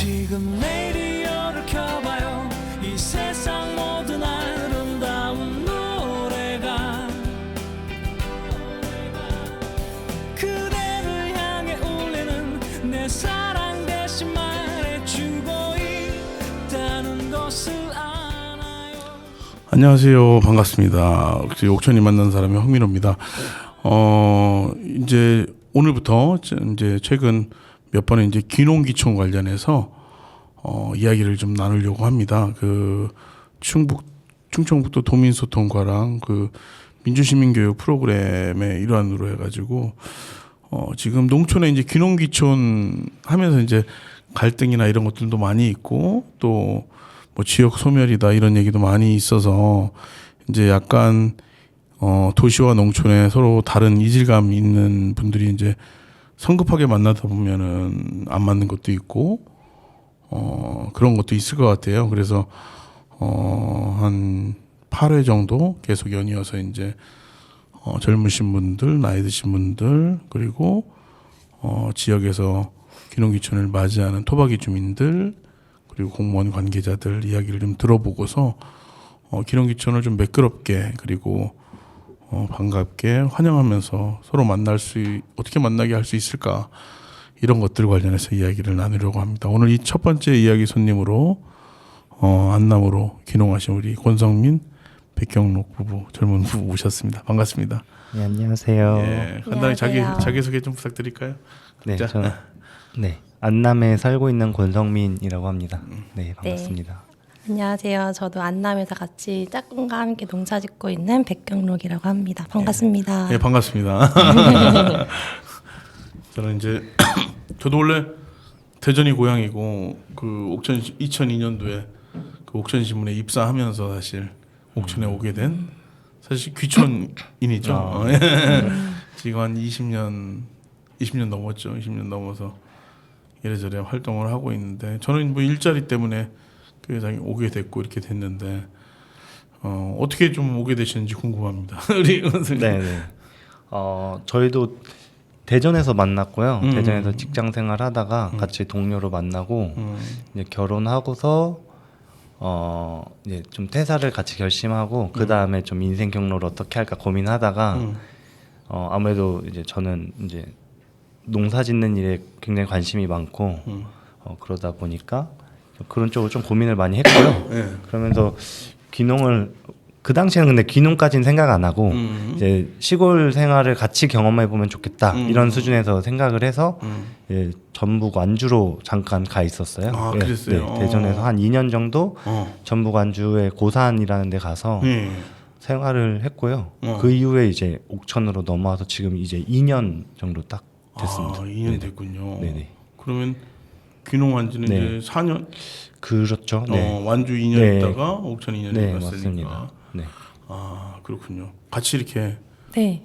지금 레디오를 켜봐요. 이 세상 모든 아름다운 노래가 그대를 향해 울리는 내 사랑 대신 말해주고 있다는 것을 알아요. 안녕하세요. 반갑습니다. 옥천이 만난 사람의 황민호입니다. 이제 오늘부터 이제 최근 몇 번의 이제 귀농귀촌 관련해서 이야기를 좀 나누려고 합니다. 그 충청북도 도민소통과랑 그 민주시민교육 프로그램의 일환으로 해가지고 지금 농촌에 이제 귀농귀촌 하면서 이제 갈등이나 이런 것들도 많이 있고 또 뭐 지역 소멸이다 이런 얘기도 많이 있어서 이제 약간 도시와 농촌에 서로 다른 이질감 있는 분들이 이제 성급하게 만나다 보면은 안 맞는 것도 있고 그런 것도 있을 것 같아요. 그래서 한 8회 정도 계속 연이어서 이제 젊으신 분들, 나이 드신 분들, 그리고 지역에서 귀농귀촌을 맞이하는 토박이 주민들, 그리고 공무원 관계자들 이야기를 좀 들어보고서 귀농귀촌을 좀 매끄럽게 그리고 반갑게 환영하면서 서로 어떻게 만나게 할 수 있을까, 이런 것들 관련해서 이야기를 나누려고 합니다. 오늘 이 첫 번째 이야기 손님으로 안남으로 귀농하신 우리 권성민, 백경록 부부, 젊은 부부 오셨습니다. 반갑습니다. 네, 안녕하세요. 예, 간단히 자기소개 좀 부탁드릴까요? 네, 자. 저는 안남에 살고 있는 권성민이라고 합니다. 네, 반갑습니다. 안녕하세요. 저도 안남에서 같이 짝꿍과 함께 농사 짓고 있는 백경록이라고 합니다. 반갑습니다. 예, 반갑습니다. 저는 이제 저도 원래 대전이 고향이고 그 옥천 2002년도에 그 옥천신문에 입사하면서 사실 옥천에 오게 된 사실 귀촌인이죠. 지금 한 20년 넘었죠. 20년 넘어서 이래저래 활동을 하고 있는데 저는 뭐 일자리 때문에 교회장에 오게 됐고 이렇게 됐는데 어떻게 좀 오게 되시는지 궁금합니다. 우리 선생님. 네. 저희도 대전에서 만났고요. 대전에서 직장 생활하다가 같이 동료로 만나고 이제 결혼하고서 이제 좀 퇴사를 같이 결심하고 그 다음에 좀 인생 경로를 어떻게 할까 고민하다가 아무래도 이제 저는 이제 농사짓는 일에 굉장히 관심이 많고 그러다 보니까 그런 쪽으로 좀 고민을 많이 했고요. 네. 그러면서 귀농을 그 당시에는 근데 귀농까지는 생각 안 하고 이제 시골 생활을 같이 경험해 보면 좋겠다 이런 수준에서 생각을 해서 예, 전북 완주로 잠깐 가 있었어요. 아, 예, 그랬어요? 네, 대전에서 한 2년 정도 전북 완주의 고산이라는 데 가서 생활을 했고요. 그 이후에 이제 옥천으로 넘어와서 지금 이제 2년 정도 딱 됐습니다. 2년 네네. 됐군요. 네네. 그러면 귀농한 지는 네. 이제 4년? 그렇죠. 네. 완주 2년 네. 있다가 옥천 2년 네, 갔으니까. 맞습니다. 네. 아, 그렇군요. 같이 이렇게 네.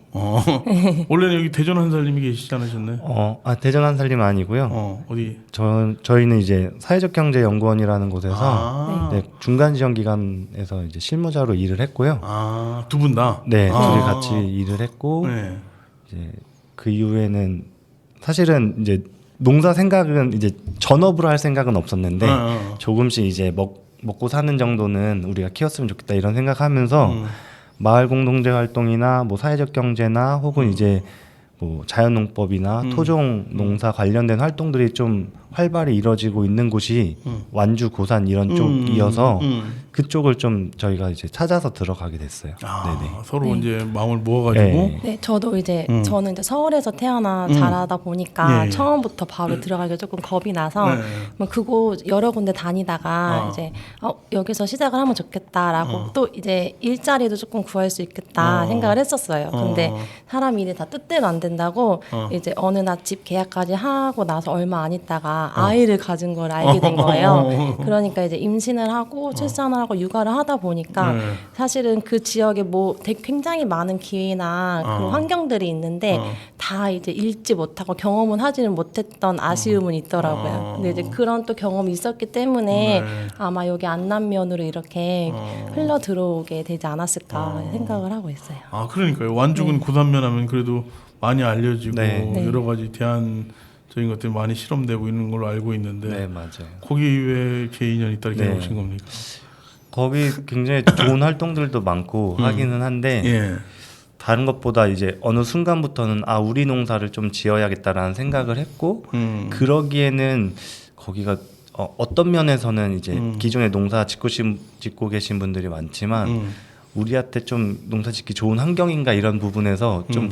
원래는 여기 대전 한 살님이 계시지 않으셨나요? 대전 한 살림 아니고요. 어디? 저희는 이제 사회적경제연구원이라는 곳에서 네, 중간 지원 기관에서 이제 실무자로 일을 했고요. 두 분 다? 네, 둘이 같이 일을 했고 네. 이제 그 이후에는 사실은 이제 농사 생각은 이제 전업으로 할 생각은 없었는데 조금씩 이제 먹고 사는 정도는 우리가 키웠으면 좋겠다 이런 생각하면서 마을 공동체 활동이나 뭐 사회적 경제나 혹은 이제 뭐 자연농법이나 토종 농사 관련된 활동들이 좀 활발히 이루어지고 있는 곳이 완주 고산 이런 쪽이어서 그쪽을 좀 저희가 이제 찾아서 들어가게 됐어요. 네네. 서로 이제 마음을 모아가지고. 네, 저도 이제 저는 이제 서울에서 태어나 자라다 보니까 처음부터 바로 들어가기가 조금 겁이 나서 뭐 그곳 여러 군데 다니다가 이제 여기서 시작을 하면 좋겠다라고 또 이제 일자리도 조금 구할 수 있겠다 생각을 했었어요. 근데 사람 일이 다 뜻대로 안 된다고 이제 어느 날 집 계약까지 하고 나서 얼마 안 있다가 아이를 가진 걸 알게 된 거예요. 그러니까 이제 임신을 하고 출산을 하고 육아를 하다 보니까 사실은 그 지역에 뭐 되게 굉장히 많은 기회나 그런 환경들이 있는데 다 이제 읽지 못하고 경험은 하지는 못했던 아쉬움은 있더라고요. 근데 이제 그런 또 경험이 있었기 때문에 아마 여기 안남면으로 이렇게 흘러 들어오게 되지 않았을까 생각을 하고 있어요. 그러니까요. 완주군 고산면 하면 그래도 많이 알려지고 네. 여러 가지 대한 적인 것들이 많이 실험되고 있는 걸로 알고 있는데 네, 맞아요. 거기 왜 이렇게 인연이 있다 이렇게 네. 오신 겁니까? 거기 굉장히 좋은 활동들도 많고 하기는 한데 예. 다른 것보다 이제 어느 순간부터는 우리 농사를 좀 지어야겠다라는 생각을 했고 그러기에는 거기가 어떤 면에서는 이제 기존에 농사 짓고 계신 분들이 많지만 우리한테 좀 농사 짓기 좋은 환경인가 이런 부분에서 좀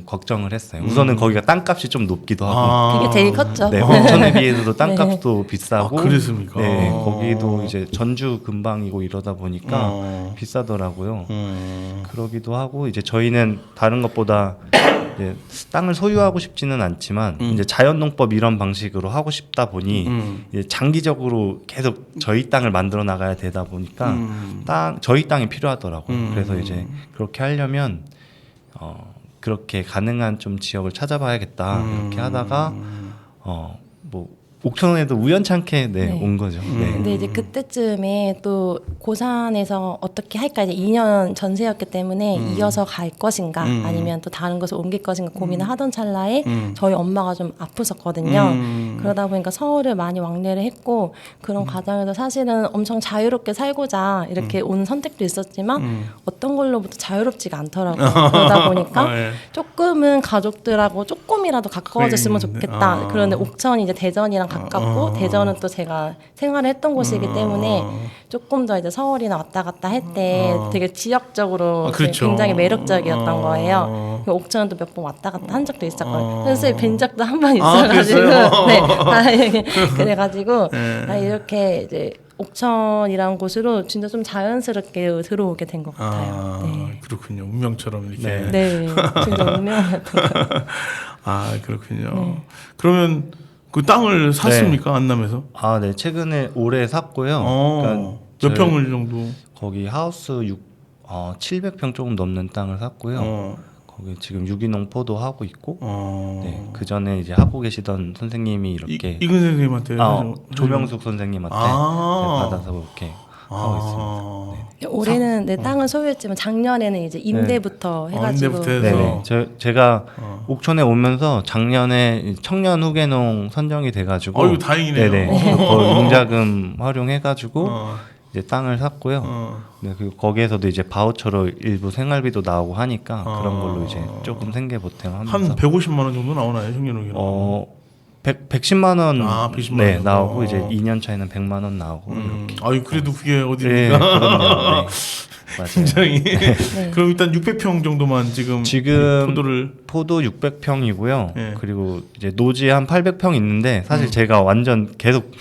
걱정을 했어요. 우선은 거기가 땅값이 좀 높기도 하고 그게 제일 컸죠. 네, 온천에 비해서도 땅값도 비싸고 그랬습니까? 네, 거기도 이제 전주 근방이고 이러다 보니까 비싸더라고요. 그러기도 하고 이제 저희는 다른 것보다 이제 땅을 소유하고 싶지는 않지만 이제 자연농법 이런 방식으로 하고 싶다 보니 이제 장기적으로 계속 저희 땅을 만들어 나가야 되다 보니까 저희 땅이 필요하더라고요. 그래서 이제 그렇게 하려면 그렇게 가능한 좀 지역을 찾아봐야겠다 이렇게 하다가 뭐 옥천에도 우연찮게 온 거죠. 네. 근데 이제 그때쯤에 또 고산에서 어떻게 할까 이제 2년 전세였기 때문에 이어서 갈 것인가 아니면 또 다른 곳을 옮길 것인가 고민을 하던 찰나에 저희 엄마가 좀 아프셨거든요. 그러다 보니까 서울을 많이 왕래를 했고 그런 과정에서 사실은 엄청 자유롭게 살고자 이렇게 온 선택도 있었지만 어떤 걸로부터 자유롭지가 않더라고요. 그러다 보니까 조금은 가족들하고 조금이라도 가까워졌으면 좋겠다. 그런데 옥천이 이제 대전이랑 가깝고 대전은 또 제가 생활을 했던 곳이기 때문에 조금 더 이제 서울이나 왔다 갔다 할 때 되게 지역적으로 그렇죠. 굉장히 매력적이었던 거예요. 옥천은 또 몇 번 왔다 갔다 한 적도 있었거든요. 그래서 뵌 적도 한 번 있어가지고 네, 그래가지고 이렇게 이제 옥천이라는 곳으로 진짜 좀 자연스럽게 들어오게 된 것 같아요. 네. 그렇군요. 운명처럼 이렇게. 네, 진짜 운명 같은 거. 그렇군요. 그러면 그 땅을 샀습니까? 안남에서? 네. 최근에 올해 샀고요. 몇 저희 평을 정도? 거기 하우스 700평 조금 넘는 땅을 샀고요. 거기 지금 유기농 포도 하고 있고, 네, 그 전에 이제 하고 계시던 선생님이 이렇게 이근 선생님한테 조명숙 선생님한테 받아서 이렇게 하고 있습니다. 네. 올해는 내 땅을 소유했지만 작년에는 이제 임대부터 해가지고 임대부터 해서. 네, 제가 옥천에 오면서 작년에 청년 후계농 선정이 돼가지고, 이거 다행이네요. 네네, 그 용자금 활용해가지고 이제 땅을 샀고요. 네, 그리고 거기에서도 이제 바우처로 일부 생활비도 나오고 하니까 그런 걸로 이제 조금 생계 보탬하면서 한 150만 원 정도 나오나요, 청년후기는? 110만 원 110만 네, 원. 나오고 이제 2년 차에는 100만 원 나오고 이렇게. 그래도 그게 네, 어디입니까? 그럼요. 네. 맞아요. 굉장히. 그럼 일단 600평 정도만 지금 포도를 포도 600평이고요. 네. 그리고 이제 노지 한 800평 있는데 사실 제가 완전 계속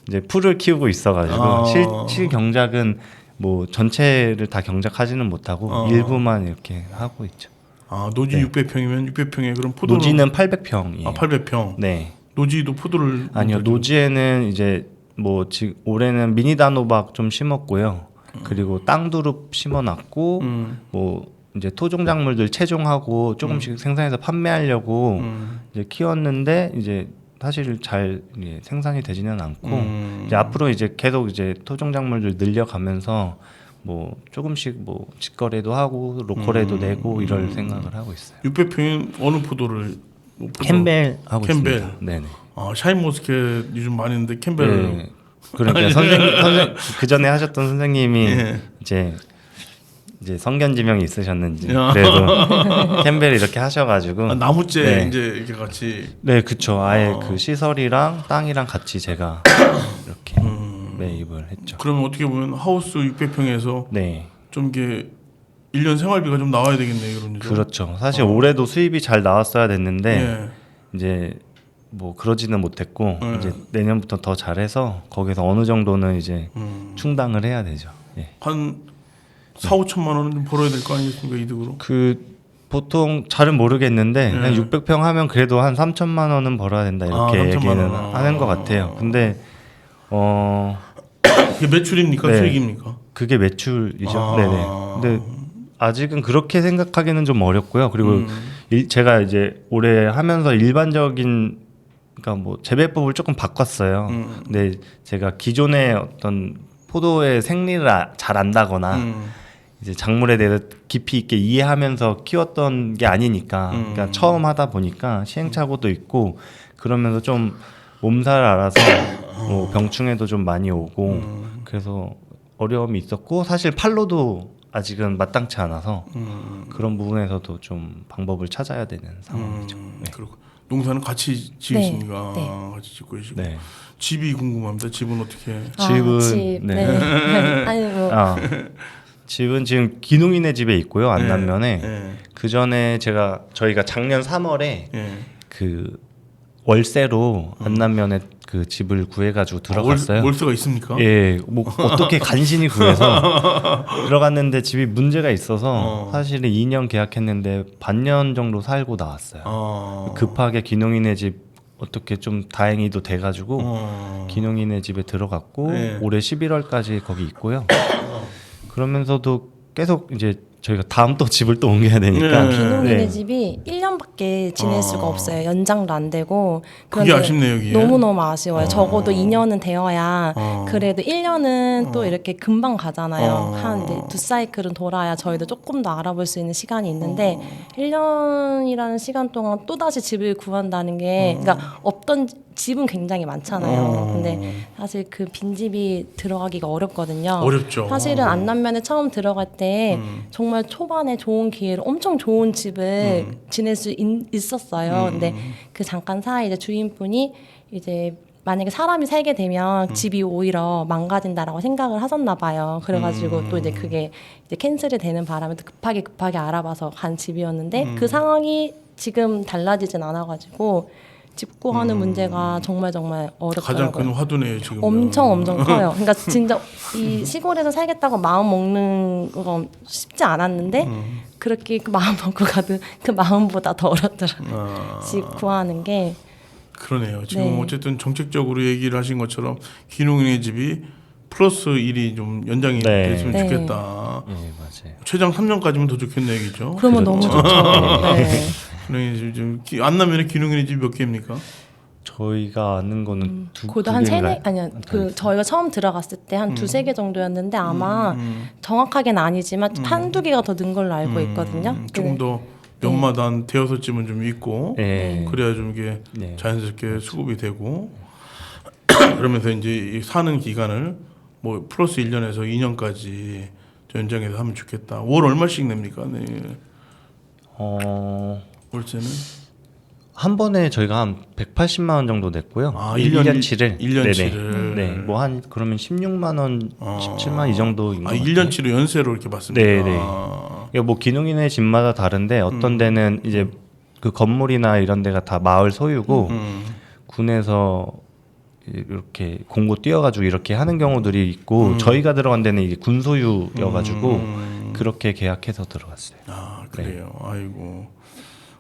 이제 풀을 키우고 있어가지고 실 경작은 뭐 전체를 다 경작하지는 못하고 일부만 이렇게 하고 있죠. 노지 네. 600평이면 600평에 그럼 포도는 노지는 800평이에요. 800평. 네. 노지도 포도를 아니요. 노지에는 이제 뭐 지금 올해는 미니 단호박 좀 심었고요. 그리고 땅두릅 심어놨고 뭐 이제 토종작물들 채종하고 조금씩 생산해서 판매하려고 이제 키웠는데 이제 사실 잘 생산이 되지는 않고 이제 앞으로 이제 계속 이제 토종작물들 늘려가면서 뭐 조금씩 뭐 직거래도 하고 로컬에도 내고 이럴 생각을 하고 있어요. 600평인 어느 포도를? 캠벨 하고 캠벨. 있습니다. 네네. 샤인머스켓 요즘 많이 있는데 캠벨. 네. 그러니까 선생 그 전에 하셨던 선생님이 이제 성견 지명이 있으셨는지 그래도 캠벨 이렇게 하셔가지고 나무째 이제 이렇게 같이. 네, 그쵸. 아예 그 시설이랑 땅이랑 같이 제가 이렇게 매입을 했죠. 그러면 어떻게 보면 하우스 600평에서 네. 좀 이게 1년 생활비가 좀 나와야 되겠네요, 그런 일은. 그렇죠. 사실 올해도 수입이 잘 나왔어야 됐는데 예. 이제 뭐 그러지는 못했고 이제 내년부터 더 잘해서 거기서 어느 정도는 이제 충당을 해야 되죠. 예. 한 4, 5천만 원은 좀 벌어야 될 거 아니겠습니까, 이득으로? 그 보통 잘은 모르겠는데 그냥 600평 하면 그래도 한 3천만 원은 벌어야 된다 이렇게 3천만 얘기는 원. 하는 것 같아요. 근데 이게 매출입니까, 네. 수익입니까? 그게 매출이죠. 네네. 근데 아직은 그렇게 생각하기는 좀 어렵고요. 그리고 제가 이제 올해 하면서 일반적인 그러니까 뭐 재배법을 조금 바꿨어요. 근데 제가 기존의 어떤 포도의 생리를 잘 안다거나 이제 작물에 대해서 깊이 있게 이해하면서 키웠던 게 아니니까 그러니까 처음 하다 보니까 시행착오도 있고 그러면서 좀 몸살 알아서 뭐 병충해도 좀 많이 오고 그래서 어려움이 있었고 사실 팔로도 아직은 마땅치 않아서 그런 부분에서도 좀 방법을 찾아야 되는 상황이죠. 네. 그렇고 농사는 같이 지으십니까? 네. 같이 짓고 계시고. 네. 집이 궁금합니다. 집은 어떻게? 집은 집, 네. 아니 뭐 집은 지금 기농이네 집에 있고요. 안남면에. 예. 그 전에 저희가 작년 3월에 예. 그 월세로 안남면에 그 집을 구해가지고 들어갔어요. 월세가 있습니까? 예, 뭐 어떻게 간신히 구해서 들어갔는데 집이 문제가 있어서 사실은 2년 계약했는데 반년 정도 살고 나왔어요. 급하게 기농이네 집 어떻게 좀 다행히도 돼가지고 기농이네 집에 들어갔고 네. 올해 11월까지 거기 있고요. 그러면서도 계속 이제 저희가 다음 또 집을 또 옮겨야 되니까 기농이네 네. 집이 1년밖에 지낼 수가 없어요. 연장도 안 되고. 그게 그런데 아쉽네요, 여기에. 너무너무 아쉬워요. 적어도 2년은 되어야 어. 그래도 1년은 또 이렇게 금방 가잖아요. 한 이제 2사이클은 돌아야 저희도 조금 더 알아볼 수 있는 시간이 있는데 1년이라는 시간 동안 또다시 집을 구한다는 게 그러니까 없던 집은 굉장히 많잖아요. 근데 사실 그 빈집이 들어가기가 어렵거든요. 어렵죠. 사실은 안남면에 처음 들어갈 때 정말 초반에 좋은 기회로 엄청 좋은 집을 지낼 수 있었어요. 근데 그 잠깐 사이 이제 주인분이 이제 만약에 사람이 살게 되면 집이 오히려 망가진다라고 생각을 하셨나 봐요. 그래가지고 또 이제 그게 이제 캔슬이 되는 바람에 또 급하게 알아봐서 간 집이었는데 그 상황이 지금 달라지진 않아가지고 집 구하는 문제가 정말 어렵더라고요. 가장 큰 화두네요 지금. 엄청 커요. 그러니까 진짜 이 시골에서 살겠다고 마음 먹는 건 쉽지 않았는데 그렇게 그 마음 먹고 가도 그 마음보다 더 어렵더라고요. 집 구하는 게. 그러네요. 지금 네. 어쨌든 정책적으로 얘기를 하신 것처럼 기농인의 집이 플러스 1이 좀 연장이 네. 됐으면 네. 좋겠다. 예, 맞아요. 최장 3년까지면 더 좋겠네 얘기죠. 그러면 너무 좋죠. 네. 기농인의 집 안남면에 기농인의 집 몇 개입니까? 저희가 아는 거는 그도 한 세네 아니요 그 저희가 처음 들어갔을 때 한 두세 개 정도였는데 아마 정확하게는 아니지만 한두 개가 더 는 걸로 알고 있거든요. 조금 더 연마다 한 대여섯 집은 좀 있고 네. 그래야 좀 이게 네. 자연스럽게 수급이 되고 그러면서 이제 이 사는 기간을 뭐 플러스 1년에서 2년까지 연장해서 하면 좋겠다. 월 얼마씩 냅니까? 네. 월세는? 한 번에 저희가 한 180만 원 정도 냈고요. 아, 1년치를. 1년치를. 네. 뭐 한 그러면 16만 원, 17만 이 정도인 것 같아요. 1년치로 연세로 이렇게 받습니다. 네, 네. 이게 뭐 기농인의 집마다 다른데 어떤 데는 이제 그 건물이나 이런 데가 다 마을 소유고 군에서 이렇게 공고 띄어가지고 이렇게 하는 경우들이 있고 저희가 들어간 데는 이게 군 소유여가지고 그렇게 계약해서 들어갔어요. 아 그래요. 아이고.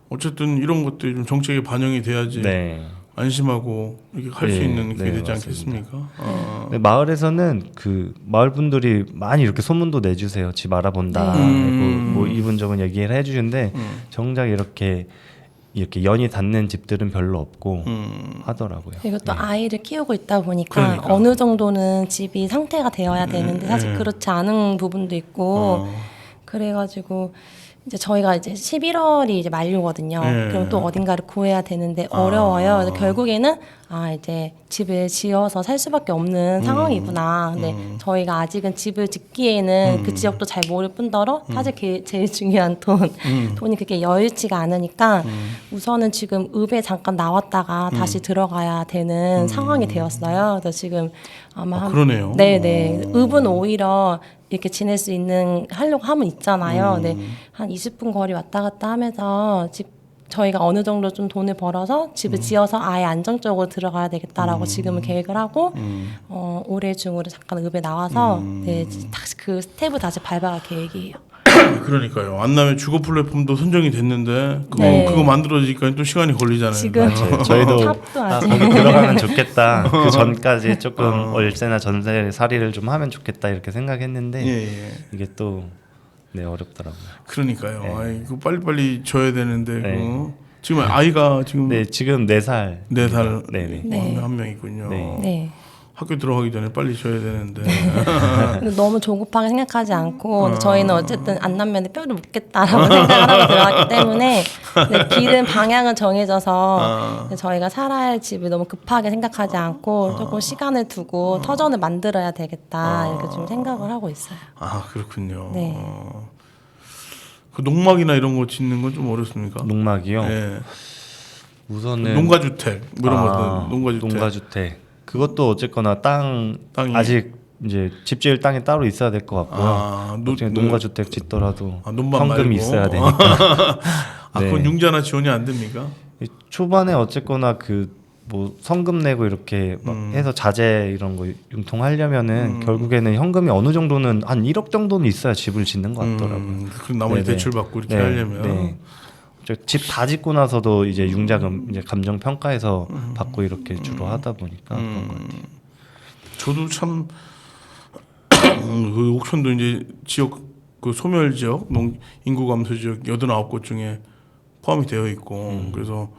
어쨌든 이런 것들이 좀 정책에 반영이 돼야지 네. 안심하고 이렇게 할 수 네, 있는 게 네, 되지 맞습니다. 않겠습니까? 아. 근데 마을에서는 그 마을 분들이 많이 이렇게 소문도 내주세요. 집 알아본다. 뭐 이분저분 얘기를 해주는데 정작 이렇게 연이 닿는 집들은 별로 없고 하더라고요. 그리고 또 아이를 키우고 있다 보니까 그러니까. 어느 정도는 집이 상태가 되어야 되는데 사실 그렇지 않은 부분도 있고 그래가지고 이제 저희가 이제 11월이 이제 만료거든요. 네. 그럼 또 어딘가를 구해야 되는데 어려워요. 그래서 결국에는 이제 집을 지어서 살 수밖에 없는 상황이구나. 근데 저희가 아직은 집을 짓기에는 그 지역도 잘 모를 뿐더러 사실 제일 중요한 돈이 그렇게 여유치가 않으니까 우선은 지금 읍에 잠깐 나왔다가 다시 들어가야 되는 상황이 되었어요. 그래서 지금 아마 그러네요. 네네. 읍은 오히려 이렇게 지낼 수 있는 하려고 하면 있잖아요. 근데 한 20분 거리 왔다 갔다 하면서 저희가 어느 정도 좀 돈을 벌어서 집을 지어서 아예 안정적으로 들어가야 되겠다라고 지금은 계획을 하고 올해 중으로 잠깐 읍에 나와서 네, 다시 그 스텝을 다시 밟아갈 계획이에요. 그러니까요. 안남의 주거 플랫폼도 선정이 됐는데 네. 그거 만들어지니까 또 시간이 걸리잖아요. 지금 저희도 탑도 아직 거기 들어가면 좋겠다. 그 전까지 조금 월세나 전세 살이를 좀 하면 좋겠다 이렇게 생각했는데 예. 이게 또 어렵더라고요. 그러니까요. 네. 아이, 그거 빨리빨리 줘야 되는데 네. 지금 아이가 지금 네, 지금 4살. 4살 네네. 네. 한 명이군요. 네. 네. 학교 들어가기 전에 빨리 줘야 되는데. 근데 너무 조급하게 생각하지 않고 근데 저희는 어쨌든 안남면에 뼈를 묻겠다라고 생각을 하고 들어갔기 때문에 근데 길은 방향은 정해져서 저희가 살아야 할 집을 너무 급하게 생각하지 않고 조금 시간을 두고 터전을 만들어야 되겠다 이렇게 좀 생각을 하고 있어요. 아 그렇군요. 네. 그 농막이나 이런 거 짓는 건 좀 어렵습니까? 농막이요. 예. 우선은 농가주택 뭐 이런 거 농가주택. 농가주택. 그것도 어쨌거나 땅이 아직 이제 집 지을 땅이 따로 있어야 될 것 같고요. 농가주택 짓더라도 논밭 현금이 말고. 있어야 되니까. 네. 그건 융자나 지원이 안 됩니까? 초반에 어쨌거나 그 뭐 성금 내고 이렇게 막 해서 자재 이런 거 융통하려면은 결국에는 현금이 어느 정도는 한 1억 정도는 있어야 집을 짓는 것 같더라고요. 그럼 나머지 네네. 대출 받고 이렇게 네, 하려면. 네. 집 다 짓고 나서도 이제 융자금 이제 감정 평가해서 받고 이렇게 주로 하다 보니까 그런 것 같아요. 저도 참 그 옥천도 이제 지역 그 소멸 지역 인구 감소 지역 89곳 중에 포함이 되어 있고 그래서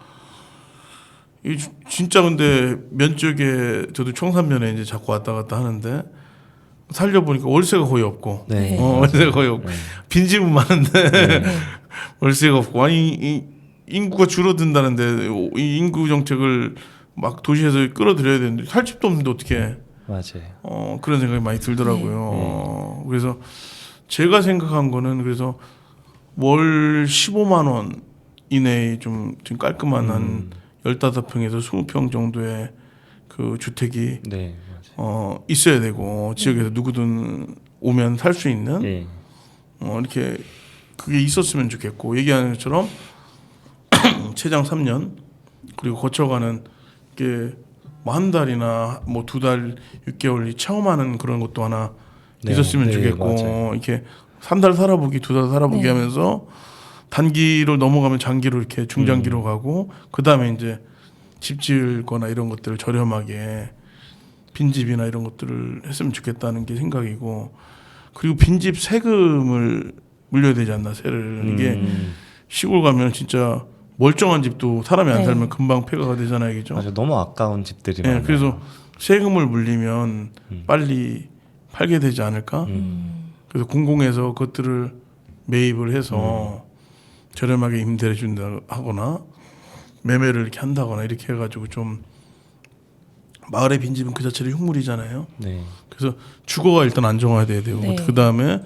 이 진짜 근데 면적에 저도 청산면에 이제 자꾸 왔다 갔다 하는데 살려 보니까 월세가 거의 없고 네. 월세가 거의 없고 빈집은 많은데 월세가 없고 아니 이 인구가 줄어든다는데 이 인구 정책을 막 도시에서 끌어들여야 되는데 살 집도 없는데 어떻게 맞아요. 그런 생각이 많이 들더라고요. 그래서 제가 생각한 거는 그래서 월 15만 원 이내에 좀 깔끔한 한 15평에서 20평 정도의 그 주택이 네, 맞아요. 있어야 되고 지역에서 누구든 오면 살 수 있는 네. 이렇게 그게 있었으면 좋겠고 얘기하는 것처럼 최장 3년 그리고 거쳐가는 게 뭐 한 달이나 뭐 2달 6개월이 체험하는 그런 것도 하나 네, 있었으면 네, 좋겠고 맞아요. 이렇게 3달 살아보기 2달 살아보기 네. 하면서 단기로 넘어가면 장기로 이렇게 중장기로 가고 그 다음에 이제 집 지을거나 이런 것들을 저렴하게 빈집이나 이런 것들을 했으면 좋겠다는 게 생각이고 그리고 빈집 세금을 물려야 되지 않나 세를 이게 시골 가면 진짜 멀쩡한 집도 사람이 안 네. 살면 금방 폐가가 되잖아요, 그죠? 맞아, 너무 아까운 집들이 예, 많아요. 그래서 세금을 물리면 빨리 팔게 되지 않을까? 그래서 공공에서 그것들을 매입을 해서 저렴하게 임대해 준다 하거나 매매를 이렇게 한다거나 이렇게 해가지고 좀 마을의 빈집은 그 자체로 흉물이잖아요. 네. 그래서 주거가 일단 안정화돼야 되고 네. 그 다음에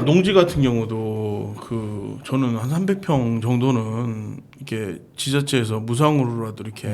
농지 같은 경우도 그 저는 한 300평 정도는 이렇게 지자체에서 무상으로라도 이렇게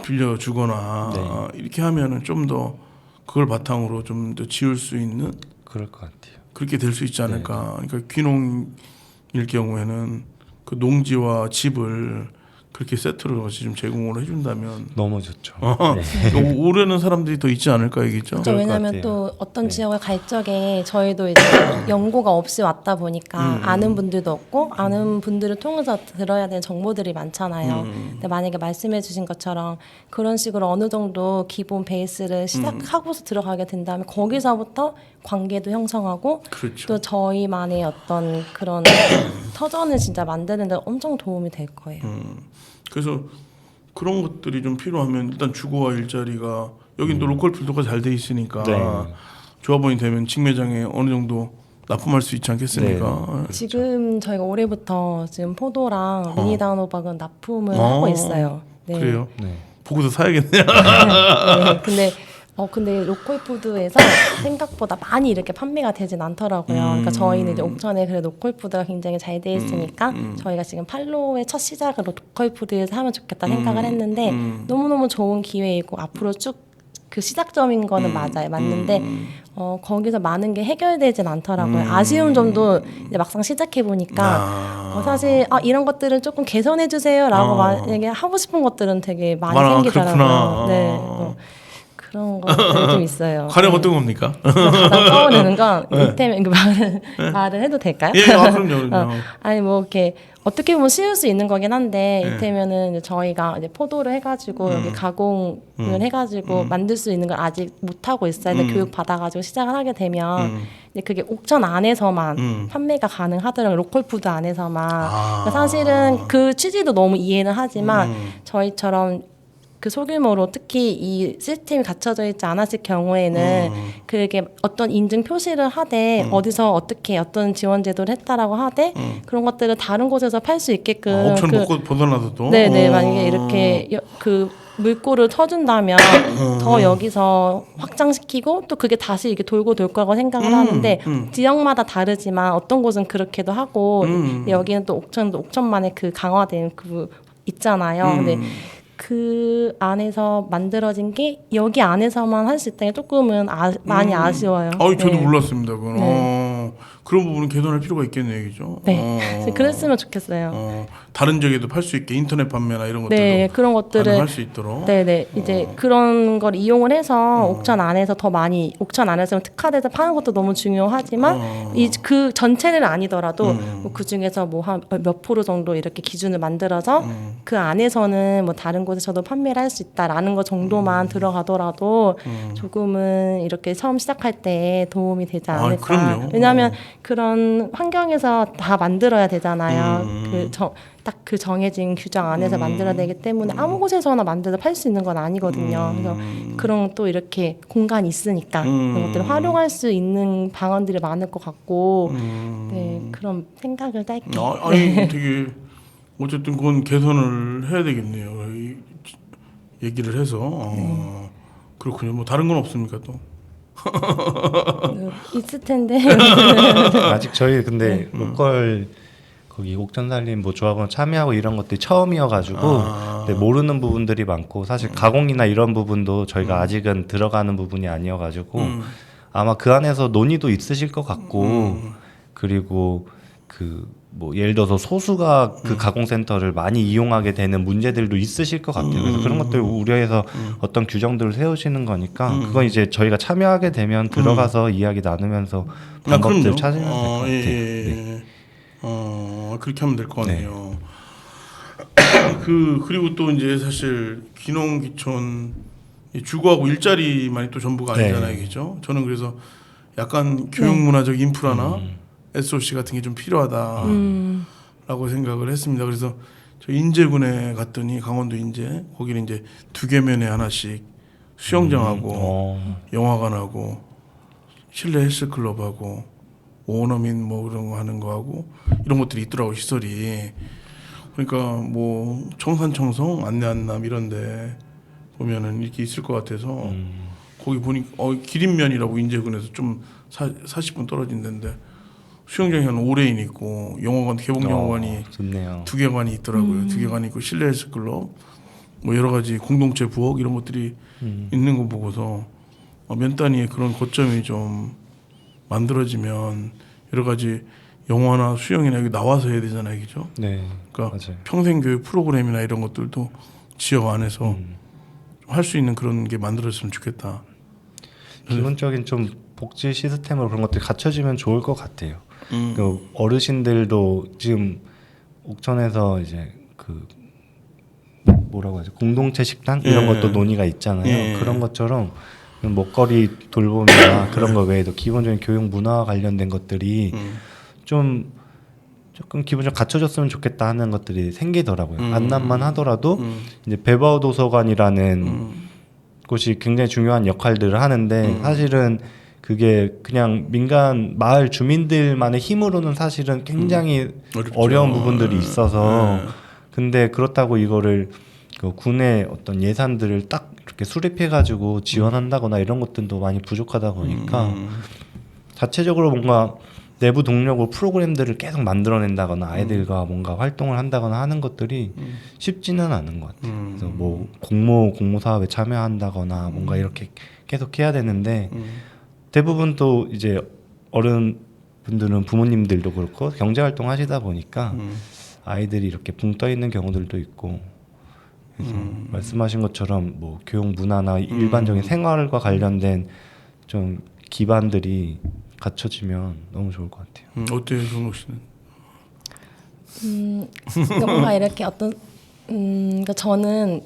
빌려주거나 네. 이렇게 하면은 좀 더 그걸 바탕으로 좀 더 지을 수 있는 그럴 것 같아요. 그렇게 될 수 있지 않을까. 그러니까 귀농일 경우에는 그 농지와 집을 그렇게 세트로 같이 좀 제공을 해준다면 너무 좋죠. 네. 오르는 사람들이 더 있지 않을까 이겠죠. 그럴 것 왜냐하면 같아요. 또 어떤 네. 지역을 갈 적에 저희도 이제 연고가 없이 왔다 보니까 아는 분들도 없고 아는 분들을 통해서 들어야 되는 정보들이 많잖아요. 근데 만약에 말씀해주신 것처럼 그런 식으로 어느 정도 기본 베이스를 시작하고서 들어가게 된다면 거기서부터 관계도 형성하고 그렇죠. 또 저희만의 어떤 그런 터전을 진짜 만드는 데 엄청 도움이 될 거예요. 그래서 그런 것들이 좀 필요하면 일단 주거와 일자리가 여긴 또 로컬 필드가 잘 돼 있으니까 네. 조합원이 되면 직매장에 어느 정도 납품할 수 있지 않겠습니까? 지금 저희가 올해부터 지금 포도랑 미니다운 호박은 납품을 하고 있어요. 네. 그래요? 네. 보고서 사야겠네요. 네. 근데 로컬 푸드에서 생각보다 많이 이렇게 판매가 되진 않더라고요. 그러니까 저희는 이제 옥천에 그래 로컬 푸드가 굉장히 잘 돼 있으니까 저희가 지금 팔로의 첫 시작으로 로컬 푸드에서 하면 좋겠다 생각을 했는데 너무너무 좋은 기회이고 앞으로 쭉 그 시작점인 거는 맞는데 거기서 많은 게 해결되진 않더라고요. 아쉬운 점도 이제 막상 시작해 보니까 사실 이런 것들은 조금 개선해 주세요라고 만약에 하고 싶은 것들은 되게 많이 생기더라고요. 그렇구나. 네. 그런 것들이 좀 있어요. 가령 네. 어떤 겁니까? 가장 떠오르는 건 이태면 그 말을 해도 될까요? 예, 그럼요. 아니 뭐 이렇게 어떻게 보면 쉬울 수 있는 거긴 한데 이태면은 이제 저희가 이제 포도를 해가지고 여기 가공을 해가지고 만들 수 있는 걸 아직 못 하고 있어요. 근데 교육 받아가지고 시작을 하게 되면 이제 그게 옥천 안에서만 판매가 가능하더라고요. 로컬 푸드 안에서만. 그러니까 사실은 그 취지도 너무 이해는 하지만 저희처럼 그 소규모로 특히 이 시스템이 갖춰져 있지 않았을 경우에는 그게 어떤 인증 표시를 하되 어디서 어떻게 어떤 지원 제도를 했다라고 하되 그런 것들을 다른 곳에서 팔 수 있게끔 옵션 벗어나서도 네네 만약에 이렇게 그 물꼬를 쳐준다면 더 여기서 확장시키고 또 그게 다시 이렇게 돌고 돌 거라고 생각을 하는데 지역마다 다르지만 어떤 곳은 그렇게도 하고 여기는 또 옥천만의 그 강화된 그 있잖아요. 근데 그 안에서 만들어진 게 여기 안에서만 할 수 있다는 게 조금은 많이 아쉬워요. 저도 네. 몰랐습니다. 그건. 그런 부분은 개선할 필요가 있겠네요, 얘기죠. 네, 그랬으면 좋겠어요. 다른 지역에도 팔 수 있게 인터넷 판매나 이런 것들도 네, 그런 것들을 할 수 있도록. 네네 이제 그런 걸 이용을 해서 옥천 안에서 더 많이 옥천 안에서 특화돼서 파는 것도 너무 중요하지만 그 전체는 아니더라도 뭐그 중에서 뭐 한 몇 프로 정도 이렇게 기준을 만들어서 그 안에서는 뭐 다른 곳에서도 판매를 할 수 있다라는 것 정도만 들어가더라도 조금은 이렇게 처음 시작할 때 도움이 되지 않을까. 그럼요. 왜냐하면 그런 환경에서 다 만들어야 되잖아요. 딱 그 정해진 규정 안에서 만들어야 되기 때문에 아무 곳에서나 만들어서 팔 수 있는 건 아니거든요. 그래서 그런 또 이렇게 공간이 있으니까 그런 것들을 활용할 수 있는 방안들이 많을 것 같고 네 그런 생각을 딸게요. 아니 되게 어쨌든 그건 개선을 해야 되겠네요. 얘기를 해서 그렇군요. 뭐 다른 건 없습니까 또? 있을 텐데 아직 저희 근데 로컬 거기 옥천살림 뭐 조합원 참여하고 이런 것들이 처음이어가지고 네, 모르는 부분들이 많고 사실 가공이나 이런 부분도 저희가 아직은 들어가는 부분이 아니어가지고 아마 그 안에서 논의도 있으실 것 같고 그리고 그 뭐 예를 들어서 소수가 그 가공센터를 많이 이용하게 되는 문제들도 있으실 것 같아요. 그래서 그런 것들 우려해서 어떤 규정들을 세우시는 거니까 그건 이제 저희가 참여하게 되면 들어가서 이야기 나누면서 방법들 찾으면 될 것 같아요. 네. 그렇게 하면 될 것 같네요. 그리고 또 이제 사실 귀농귀촌 주거하고 일자리만이 또 전부가 아니잖아요, 그죠? 저는 그래서 약간 교육문화적 인프라나 SOC 같은 게 좀 필요하다라고 생각을 했습니다. 그래서 저 인제군에 갔더니 강원도 인제 거기는 이제 2개면에 하나씩 수영장하고 영화관하고 실내 헬스클럽하고 오너민 뭐 그런 거 하는 거 하고 이런 것들이 있더라고 시설이. 그러니까 뭐 청산청성 안내한남 이런데 보면은 이렇게 있을 것 같아서 거기 보니 기린면이라고 인제군에서 좀 40분 떨어진 데인데 수영장이 한 5레인 있고 영화관 개봉 영화관이 좋네요. 2개관이 있더라고요. 2개관이 있고 실내 헬스클럽 뭐 여러 가지 공동체 부엌 이런 것들이 있는 거 보고서 면 단위의 그런 거점이 좀 만들어지면 여러 가지 영화나 수영이나 여기 나와서 해야 되잖아요, 그죠? 네, 그러니까 맞아요. 평생 교육 프로그램이나 이런 것들도 지역 안에서 할 수 있는 그런 게 만들어졌으면 좋겠다. 기본적인 좀 복지 시스템으로 그런 것들이 갖춰지면 좋을 것 같아요. 그 어르신들도 지금 옥천에서 이제 그 뭐라고 하죠 공동체 식당 이런 것도 논의가 있잖아요. 그런 것처럼 먹거리 돌봄이나 그런 거 외에도 기본적인 교육 문화와 관련된 것들이 좀 조금 기본적으로 갖춰졌으면 좋겠다 하는 것들이 생기더라고요. 안남만 하더라도 이제 배바우 도서관이라는 곳이 굉장히 중요한 역할들을 하는데 사실은 그게 그냥 민간 마을 주민들만의 힘으로는 사실은 굉장히 어려운 부분들이 있어서 근데 그렇다고 이거를 그 군의 어떤 예산들을 딱 이렇게 수립해가지고 지원한다거나 이런 것들도 많이 부족하다 보니까 자체적으로 뭔가 내부 동력으로 프로그램들을 계속 만들어낸다거나 아이들과 뭔가 활동을 한다거나 하는 것들이 쉽지는 않은 것 같아요. 그래서 뭐 공모 사업에 참여한다거나 뭔가 이렇게 계속 해야 되는데 대부분 또 이제 어른분들은 부모님들도 그렇고 경제활동 하시다 보니까 아이들이 이렇게 붕 떠 있는 경우들도 있고 그래서 말씀하신 것처럼 뭐 교육 문화나 일반적인 생활과 관련된 좀 기반들이 갖춰지면 너무 좋을 것 같아요. 어때요, 정록 씨는? 뭔가 이렇게 어떤 그러니까 저는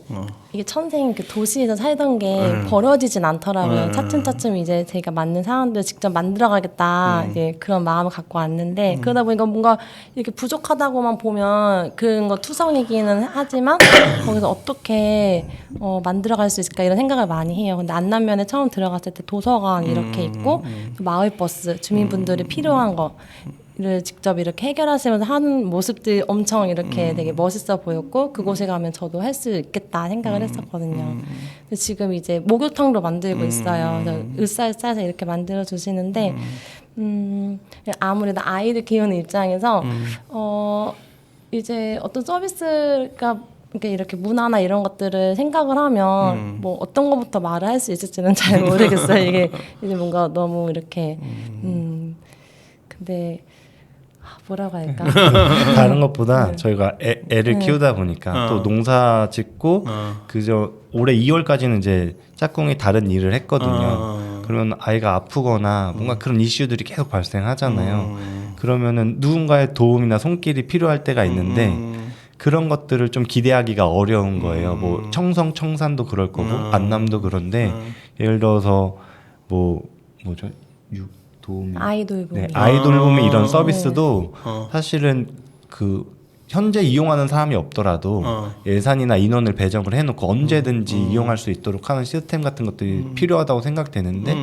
이게 천생 그 도시에서 살던 게 버려지진 않더라고요. 차츰차츰 이제 제가 맞는 상황들 직접 만들어가겠다 이제 그런 마음을 갖고 왔는데 그러다 보니까 뭔가 이렇게 부족하다고만 보면 그런 거 투성이기는 하지만 거기서 어떻게 만들어갈 수 있을까 이런 생각을 많이 해요. 근데 안남면에 처음 들어갔을 때 도서관 이렇게 있고 그 마을버스 주민분들이 필요한 거 를 직접 이렇게 해결하시면서 하는 모습들이 엄청 이렇게 되게 멋있어 보였고 그곳에 가면 저도 할 수 있겠다 생각을 했었거든요. 근데 지금 이제 목욕탕도 만들고 있어요. 으쌰으쌰해서 이렇게 만들어 주시는데 아무래도 아이를 키우는 입장에서 이제 어떤 서비스가 이렇게 문화나 이런 것들을 생각을 하면 뭐 어떤 것부터 말을 할 수 있을지는 잘 모르겠어요. 이게 이제 뭔가 너무 이렇게 근데 뭐라고 할까? 다른 것보다 저희가 애를 키우다 보니까 또 농사 짓고 그저 올해 2월까지는 이제 짝꿍이 다른 일을 했거든요. 그러면 아이가 아프거나 뭔가 그런 이슈들이 계속 발생하잖아요. 그러면은 누군가의 도움이나 손길이 필요할 때가 있는데 그런 것들을 좀 기대하기가 어려운 거예요. 뭐 청성, 청산도 그럴 거고 안남도 그런데 예를 들어서 뭐죠? 아이돌봄이. 네, 아이돌봄이 이런 서비스도 사실은 그 현재 이용하는 사람이 없더라도 예산이나 인원을 배정을 해놓고 언제든지 이용할 수 있도록 하는 시스템 같은 것들이 필요하다고 생각되는데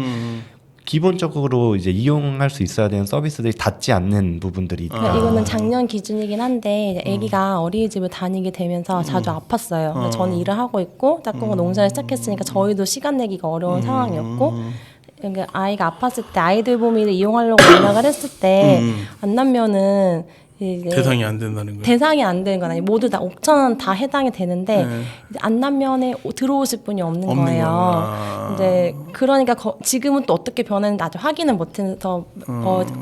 기본적으로 이제 이용할 수 있어야 되는 서비스들이 닿지 않는 부분들이 있다. 그러니까 이거는 작년 기준이긴 한데 아기가 어린이집을 다니게 되면서 자주 아팠어요. 근데 저는 일을 하고 있고 짝꿍은 농사를 시작했으니까 저희도 시간 내기가 어려운 상황이었고 그러니까 아이가 아팠을 때 아이들 봄이를 이용하려고 연락을 했을 때 안남면은 이게 대상이 안 된다는 거예요. 대상이 안 되는 건 아니에요. 모두 다 5,000원 다 해당이 되는데 이제 안남면에 들어오실 분이 없는 거예요. 이제 그러니까 지금은 또 어떻게 변했는지 아직 확인은 못해서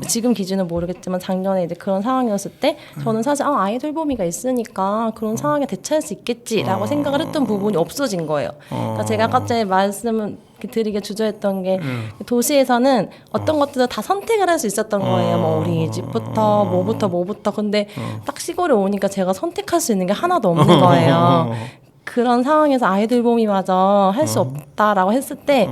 지금 기준은 모르겠지만 작년에 이제 그런 상황이었을 때 저는 사실 아이돌 봄이가 있으니까 그런 상황에 대처할 수 있겠지라고 생각을 했던 부분이 없어진 거예요. 그러니까 제가 아까 전에 말씀을 드리게 주저했던 게 도시에서는 어떤 것들을 다 선택을 할 수 있었던 거예요. 뭐 어린이집부터 뭐부터 근데 딱 시골에 오니까 제가 선택할 수 있는 게 하나도 없는 거예요. 그런 상황에서 아이들 봄이마저 할 수 없다라고 했을 때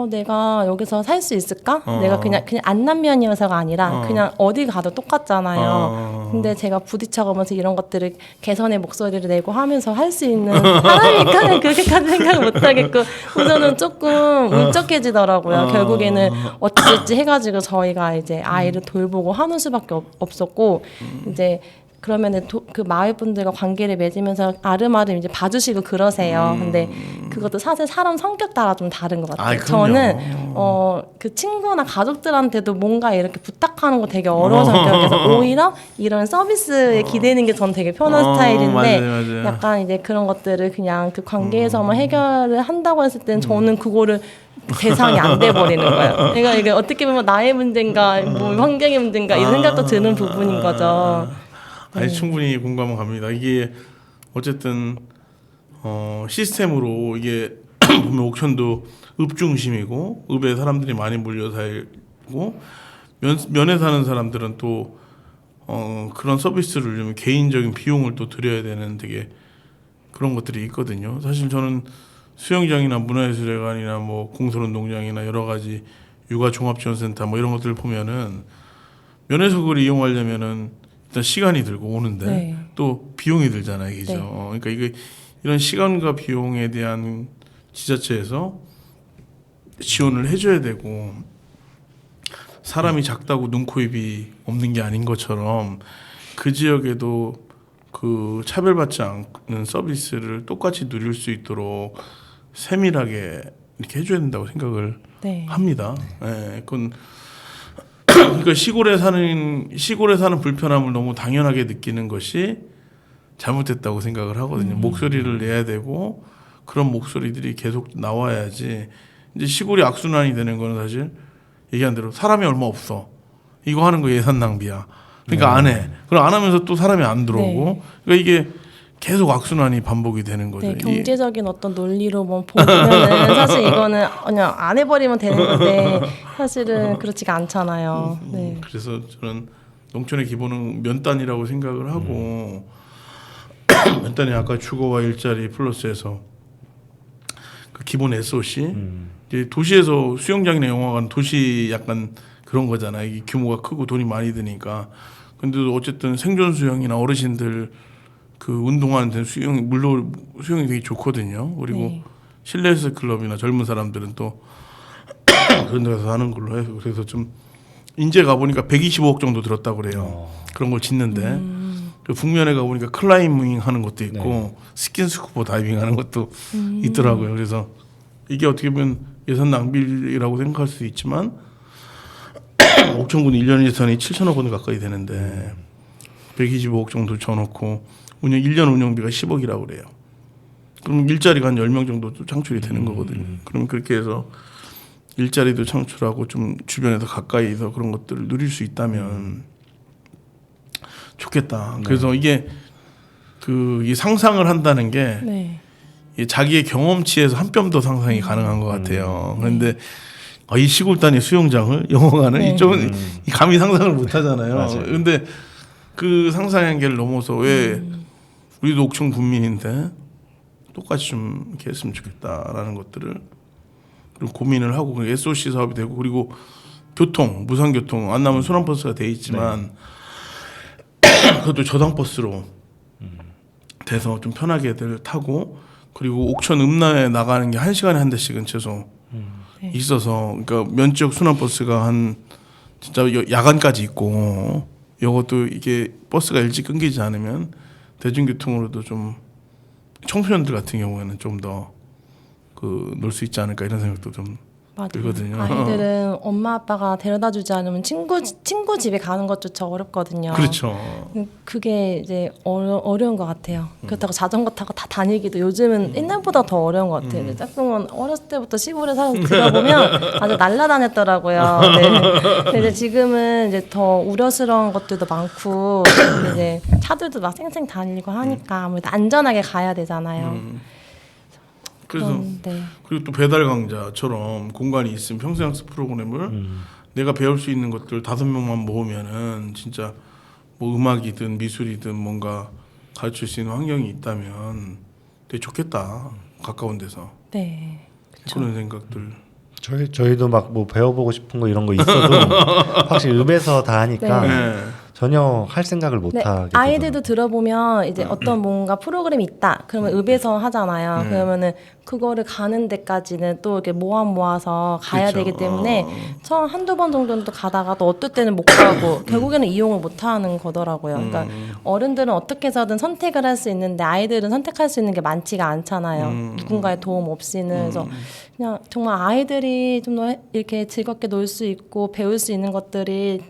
내가 여기서 살 수 있을까? 내가 그냥 안남면이어서가 아니라 그냥 어디 가도 똑같잖아요. 근데 제가 부딪혀가면서 이런 것들을 개선의 목소리를 내고 하면서 할 수 있는 사람이니까 그렇게까지 생각을 못하겠고 우선은 조금 울적해지더라고요. 결국에는 어찌저찌 해가지고 저희가 이제 아이를 돌보고 하는 수밖에 없었고 이제 그러면은 그 마을 분들과 관계를 맺으면서 아름아름 이제 봐주시고 그러세요. 근데 그것도 사실 사람 성격 따라 좀 다른 것 같아요. 저는 그 친구나 가족들한테도 뭔가 이렇게 부탁하는 거 되게 어려운 성격이어서 오히려 이런 서비스에 기대는 게 전 되게 편한 스타일인데 맞아요. 약간 이제 그런 것들을 그냥 그 관계에서만 해결을 한다고 했을 때는 저는 그거를 대상이 안 돼 버리는 거예요. 그러니까 이게 어떻게 보면 나의 문제인가, 뭐 환경의 문제인가 이런 생각도 드는 부분인 거죠. 아니 충분히 공감은 갑니다. 이게 어쨌든 시스템으로 이게 보면 옥천도 읍 중심이고 읍에 사람들이 많이 몰려 살고 면에 사는 사람들은 또 그런 서비스를 좀 개인적인 비용을 또 들여야 되는 되게 그런 것들이 있거든요. 사실 저는 수영장이나 문화예술회관이나 뭐 공설운동장이나 여러 가지 육아종합지원센터 뭐 이런 것들을 보면은 면에서 그걸 이용하려면은 일단 시간이 들고 오는데 또 비용이 들잖아요, 그죠? 그러니까 이게 이런 시간과 비용에 대한 지자체에서 지원을 해줘야 되고 사람이 작다고 눈코입이 없는 게 아닌 것처럼 그 지역에도 그 차별받지 않는 서비스를 똑같이 누릴 수 있도록 세밀하게 이렇게 해줘야 된다고 생각을 합니다. 네, 그건 그러니까 시골에 사는 불편함을 너무 당연하게 느끼는 것이 잘못됐다고 생각을 하거든요. 목소리를 내야 되고 그런 목소리들이 계속 나와야지. 이제 시골이 악순환이 되는 거는 사실 얘기한 대로 사람이 얼마 없어. 이거 하는 거 예산 낭비야. 그러니까 안 해. 그럼 안 하면서 또 사람이 안 들어오고. 그러니까 이게 계속 악순환이 반복이 되는 거죠. 네, 경제적인 어떤 논리로 뭐 보면은 사실 이거는 그냥 안 해버리면 되는 건데 사실은 그렇지가 않잖아요. 네. 그래서 저는 농촌의 기본은 면 단위라고 생각을 하고 일단은 아까 주거와 일자리 플러스해서 그 기본 SOC 이제 도시에서 수영장이나 영화관 도시 약간 그런 거잖아요. 이게 규모가 크고 돈이 많이 드니까. 근데 어쨌든 생존 수영이나 어르신들 그 운동하는 데 수영 물론 수영이 되게 좋거든요. 그리고 네. 실내 헬스 클럽이나 젊은 사람들은 또 그런 데 가서 하는 걸로 해서 그래서 좀 인제 가 보니까 125억 정도 들었다고 그래요. 그런 걸 짓는데 그 북면에 가 보니까 클라이밍 하는 것도 있고 스킨스쿠버 다이빙 하는 것도 있더라고요. 그래서 이게 어떻게 보면 예산 낭비라고 생각할 수도 있지만 옥천군 1년 예산이 7천억 원 가까이 되는데 125억 정도 줘놓고 1년 운영비가 10억이라고 그래요. 그럼 일자리가 한 10명 정도 창출이 되는 거거든요. 그럼 그렇게 해서 일자리도 창출하고 좀 주변에서 가까이서 그런 것들을 누릴 수 있다면 좋겠다. 그래서 이게 이 상상을 한다는 게 네. 이 자기의 경험치에서 한 뼘 더 상상이 가능한 것 같아요. 그런데 이 시골 단위 수영장을 영화관을 네. 이쪽은 감히 상상을 못 하잖아요. 맞아요. 근데 그 상상의 한계를 넘어서 왜 우리도 옥천 군민인데 똑같이 좀 이렇게 했으면 좋겠다라는 것들을 그리고 고민을 하고 그리고 SOC 사업이 되고 그리고 교통 무상교통 안 나면 순환버스가 돼 있지만 그것도 저당버스로 돼서 좀 편하게들 타고 그리고 옥천 음라에 나가는 게 1시간에 한 대씩은 최소 네. 있어서 그러니까 면적 순환버스가 한 진짜 야간까지 있고 이것도 이게 버스가 일찍 끊기지 않으면 대중교통으로도 좀 청소년들 같은 경우에는 좀 더 놀 수 있지 않을까 이런 생각도 좀 맞아요. 들거든요. 아이들은 엄마 아빠가 데려다 주지 않으면 친구 집에 가는 것조차 어렵거든요. 그렇죠. 그게 이제 어려운 것 같아요. 그렇다고 자전거 타고 다 다니기도 요즘은 옛날보다 더 어려운 것 같아요. 이제 짝꿍은 어렸을 때부터 시골에 살아서 들어보면 아주 날라다녔더라고요. 네. 근데 이제 지금은 이제 더 우려스러운 것들도 많고 이제 차들도 막 쌩쌩 다니고 하니까 아무래도 안전하게 가야 되잖아요. 그래서 네. 그리고 또 배달 강좌처럼 공간이 있으면 평생학습 프로그램을 내가 배울 수 있는 것들 5명만 모으면은 진짜 뭐 음악이든 미술이든 뭔가 가르칠 수 있는 환경이 있다면 되게 좋겠다. 가까운 데서 네. 그런 생각들. 저희도 막 뭐 배워보고 싶은 거 이런 거 있어도 확실히 읍에서 다 하니까 네. 전혀 할 생각을 못 네, 하게 아이들도 들어보면 이제 어떤 뭔가 프로그램이 있다. 그러면 읍에서 하잖아요. 그러면은 그거를 가는 데까지는 또 이렇게 모아서 가야 그렇죠. 되기 때문에 처음 한두 번 정도는 또 가다가 또 어떨 때는 못 가고 결국에는 이용을 못 하는 거더라고요. 그러니까 어른들은 어떻게 해서든 선택을 할 수 있는데 아이들은 선택할 수 있는 게 많지가 않잖아요. 누군가의 도움 없이는. 그래서 그냥 정말 아이들이 좀 더 이렇게 즐겁게 놀 수 있고 배울 수 있는 것들이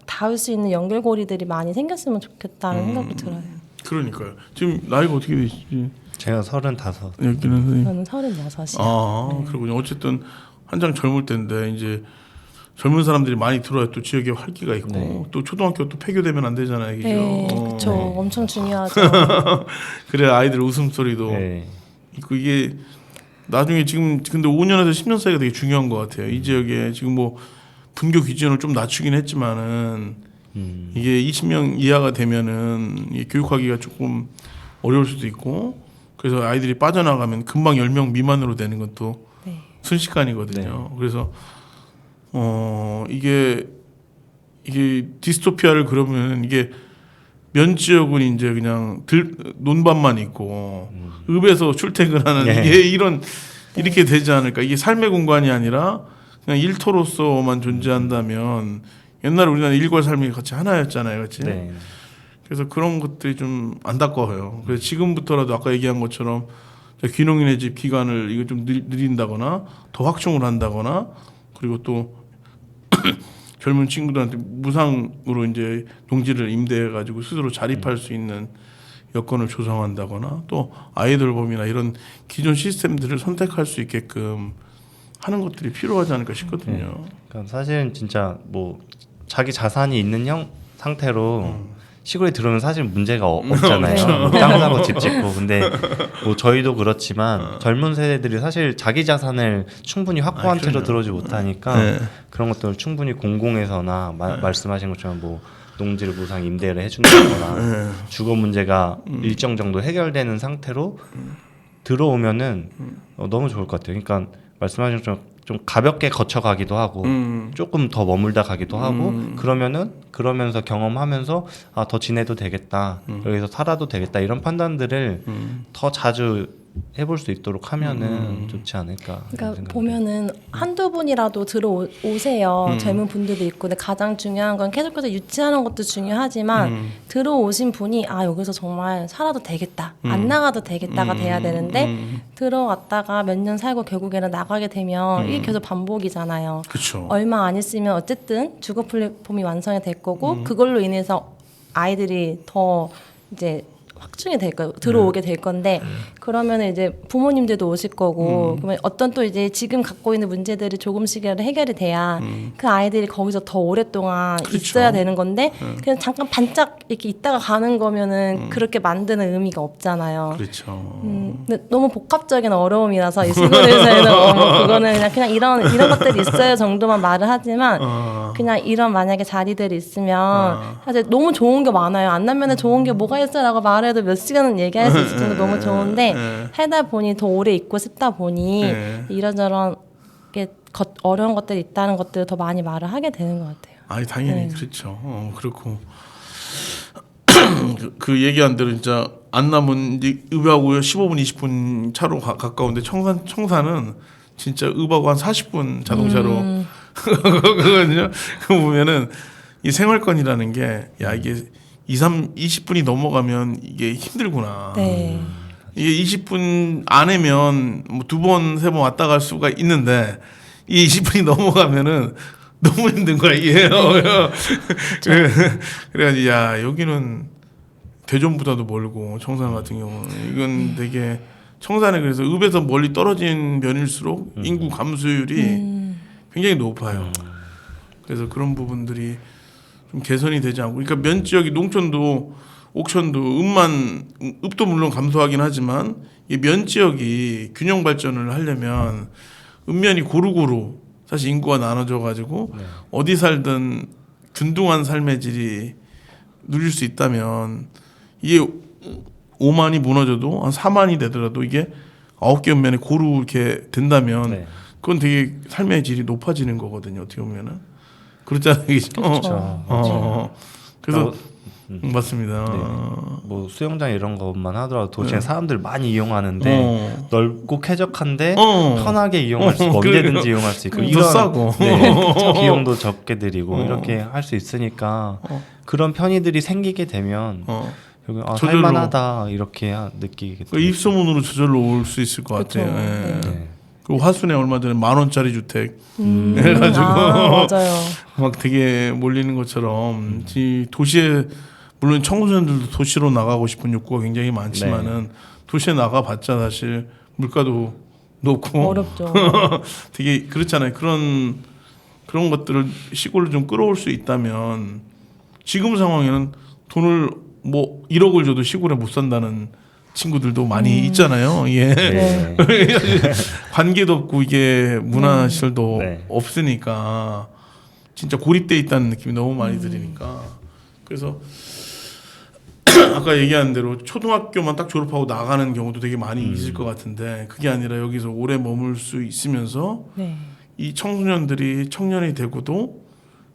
닿을 수 있는 연결고리들이 많이 생겼으면 좋겠다는 생각도 들어요. 그러니까요. 지금 나이가 어떻게 되시지? 제가 35. 여기는 저는 36이요. 아, 그러군요. 어쨌든 한창 젊을 때인데 이제 젊은 사람들이 많이 들어야 또 지역에 활기가 있고 또 초등학교 또 폐교되면 안 되잖아요, 그죠? 네, 그렇죠. 엄청 중요하죠. 그래 아이들 웃음소리도 네. 있고 이게 나중에 지금 근데 5년에서 10년 사이가 되게 중요한 것 같아요. 이 지역에 지금 뭐 분교 기준을 좀 낮추긴 했지만은 이게 20명 이하가 되면은 이 교육하기가 조금 어려울 수도 있고 그래서 아이들이 빠져나가면 금방 10명 미만으로 되는 것도 네. 순식간이거든요. 그래서 이게 디스토피아를 그러면 이게 면 지역은 이제 그냥 논밭만 있고 읍에서 출퇴근하는 네. 이게 이렇게 되지 않을까? 이게 삶의 공간이 아니라 그냥 일터로서만 존재한다면 옛날에 우리나라 일과 삶이 같이 하나였잖아요, 그렇지? 네. 그래서 그런 것들이 좀 안타까워요. 그래서 지금부터라도 아까 얘기한 것처럼 귀농인의 집 기간을 이거 좀 늘린다거나 더 확충을 한다거나 그리고 또 젊은 친구들한테 무상으로 이제 농지를 임대해 가지고 스스로 자립할 수 있는 여건을 조성한다거나 또 아이돌봄이나 이런 기존 시스템들을 선택할 수 있게끔 하는 것들이 필요하지 않을까 싶거든요. 그러니까 사실은 진짜 뭐 자기 자산이 있는 상태로 시골에 들어오면 사실 문제가 없잖아요. 뭐 땅 사고 집 짓고. 근데 뭐 저희도 그렇지만 젊은 세대들이 사실 자기 자산을 충분히 확보한 채로 들어오지 못하니까 네. 그런 것들을 충분히 공공에서나 말씀하신 것처럼 뭐 농지를 무상 임대를 해준다거나 주거 문제가 일정 정도 해결되는 상태로 들어오면은 너무 좋을 것 같아요. 그러니까 말씀하신 것처럼 좀 가볍게 거쳐가기도 하고 조금 더 머물다 가기도 하고 그러면서 경험하면서 아, 더 지내도 되겠다 여기서 살아도 되겠다 이런 판단들을 더 자주 해볼 수 있도록 하면은 좋지 않을까. 그러니까 보면은 한두 분이라도 들어오세요. 젊은 분들도 있고, 근데 가장 중요한 건 계속해서 유치하는 것도 중요하지만 들어오신 분이 아 여기서 정말 살아도 되겠다, 안 나가도 되겠다가 돼야 되는데 들어왔다가 몇 년 살고 결국에는 나가게 되면 이게 계속 반복이잖아요. 그쵸. 얼마 안 있으면 어쨌든 주거 플랫폼이 완성이 될 거고 그걸로 인해서 아이들이 더 이제 확충이 될 거, 들어오게 될 건데 그러면 이제 부모님들도 오실 거고 그러면 어떤 또 이제 지금 갖고 있는 문제들이 조금씩이라도 해결이 돼야 그 아이들이 거기서 더 오랫동안 그렇죠. 있어야 되는 건데 그냥 잠깐 반짝 이렇게 있다가 가는 거면은 그렇게 만드는 의미가 없잖아요. 그렇죠. 근데 너무 복합적인 어려움이라서 이 시골에서는 그거는 그냥 이런 것들이 있어요 정도만 말을 하지만 그냥 이런 만약에 자리들이 있으면 사실 너무 좋은 게 많아요. 안남면에 좋은 게 뭐가 있어라고 말해도 몇 시간은 얘기할 수 있을 정도 너무 좋은데 살다 보니 더 오래 있고 싶다 보니 이런저런 게 어려운 것들이 있다는 것들을 더 많이 말을 하게 되는 것 같아요. 아니 당연히 그렇죠. 그렇고 그 얘기한 대로 진짜 안남은 이제 읍하고 15분 20분 차로 가까운데 청사는 진짜 읍하고 한 40분 자동차로 그거거든요. 그 보면은 이 생활권이라는 게 야 이게 20분이 넘어가면 이게 힘들구나. 네. 이게 20분 안에면 뭐 2번, 3번 왔다 갈 수가 있는데 이 20분이 넘어가면은 너무 힘든 거야 이게. 그래가지고 야 여기는 대전보다도 멀고 청산 같은 경우는 이건 되게 청산에 그래서 읍에서 멀리 떨어진 면일수록 인구 감소율이 굉장히 높아요. 그래서 그런 부분들이 좀 개선이 되지 않고, 그러니까 면 지역이 농촌도 옥천도 읍도 물론 감소하긴 하지만 이 면 지역이 균형 발전을 하려면 읍면이 고루고루 사실 인구가 나눠져 가지고 어디 살든 균등한 삶의 질이 누릴 수 있다면 이게 5만이 무너져도 한 4만이 되더라도 이게 9개 읍면이 고루 이렇게 된다면 그건 되게 삶의 질이 높아지는 거거든요. 어떻게 보면은 그렇잖아요. 그렇죠. 그래서 맞습니다. 네. 뭐 수영장 이런 것만 하더라도 도시에 사람들 많이 이용하는데 넓고 쾌적한데 편하게 이용할 수 있고 언제든지 이용할 수 있고 이런 싸고 비용도 적게 들이고 이렇게 할 수 있으니까 그런 편의들이 생기게 되면 여기 살만하다 이렇게 느끼게 돼요. 입소문으로 저절로 올 수 있을 것 그쵸. 같아요. 예. 네. 그 화순에 얼마 전에 10,000원짜리 주택 해가지고 맞아요. 막 되게 몰리는 것처럼 이 도시에 물론 청소년들도 도시로 나가고 싶은 욕구가 굉장히 많지만은 도시에 나가봤자 사실 물가도 높고 어렵죠. 되게 그렇잖아요. 그런 것들을 시골로 좀 끌어올 수 있다면 지금 상황에는 돈을 뭐 1억을 줘도 시골에 못 산다는 친구들도 많이 있잖아요. 예. 네. 관계도 없고 이게 문화시설도 없으니까 진짜 고립돼 있다는 느낌이 너무 많이 들으니까 그래서 아까 얘기한 대로 초등학교만 딱 졸업하고 나가는 경우도 되게 많이 있을 것 같은데 그게 아니라 여기서 오래 머물 수 있으면서 이 청소년들이 청년이 되고도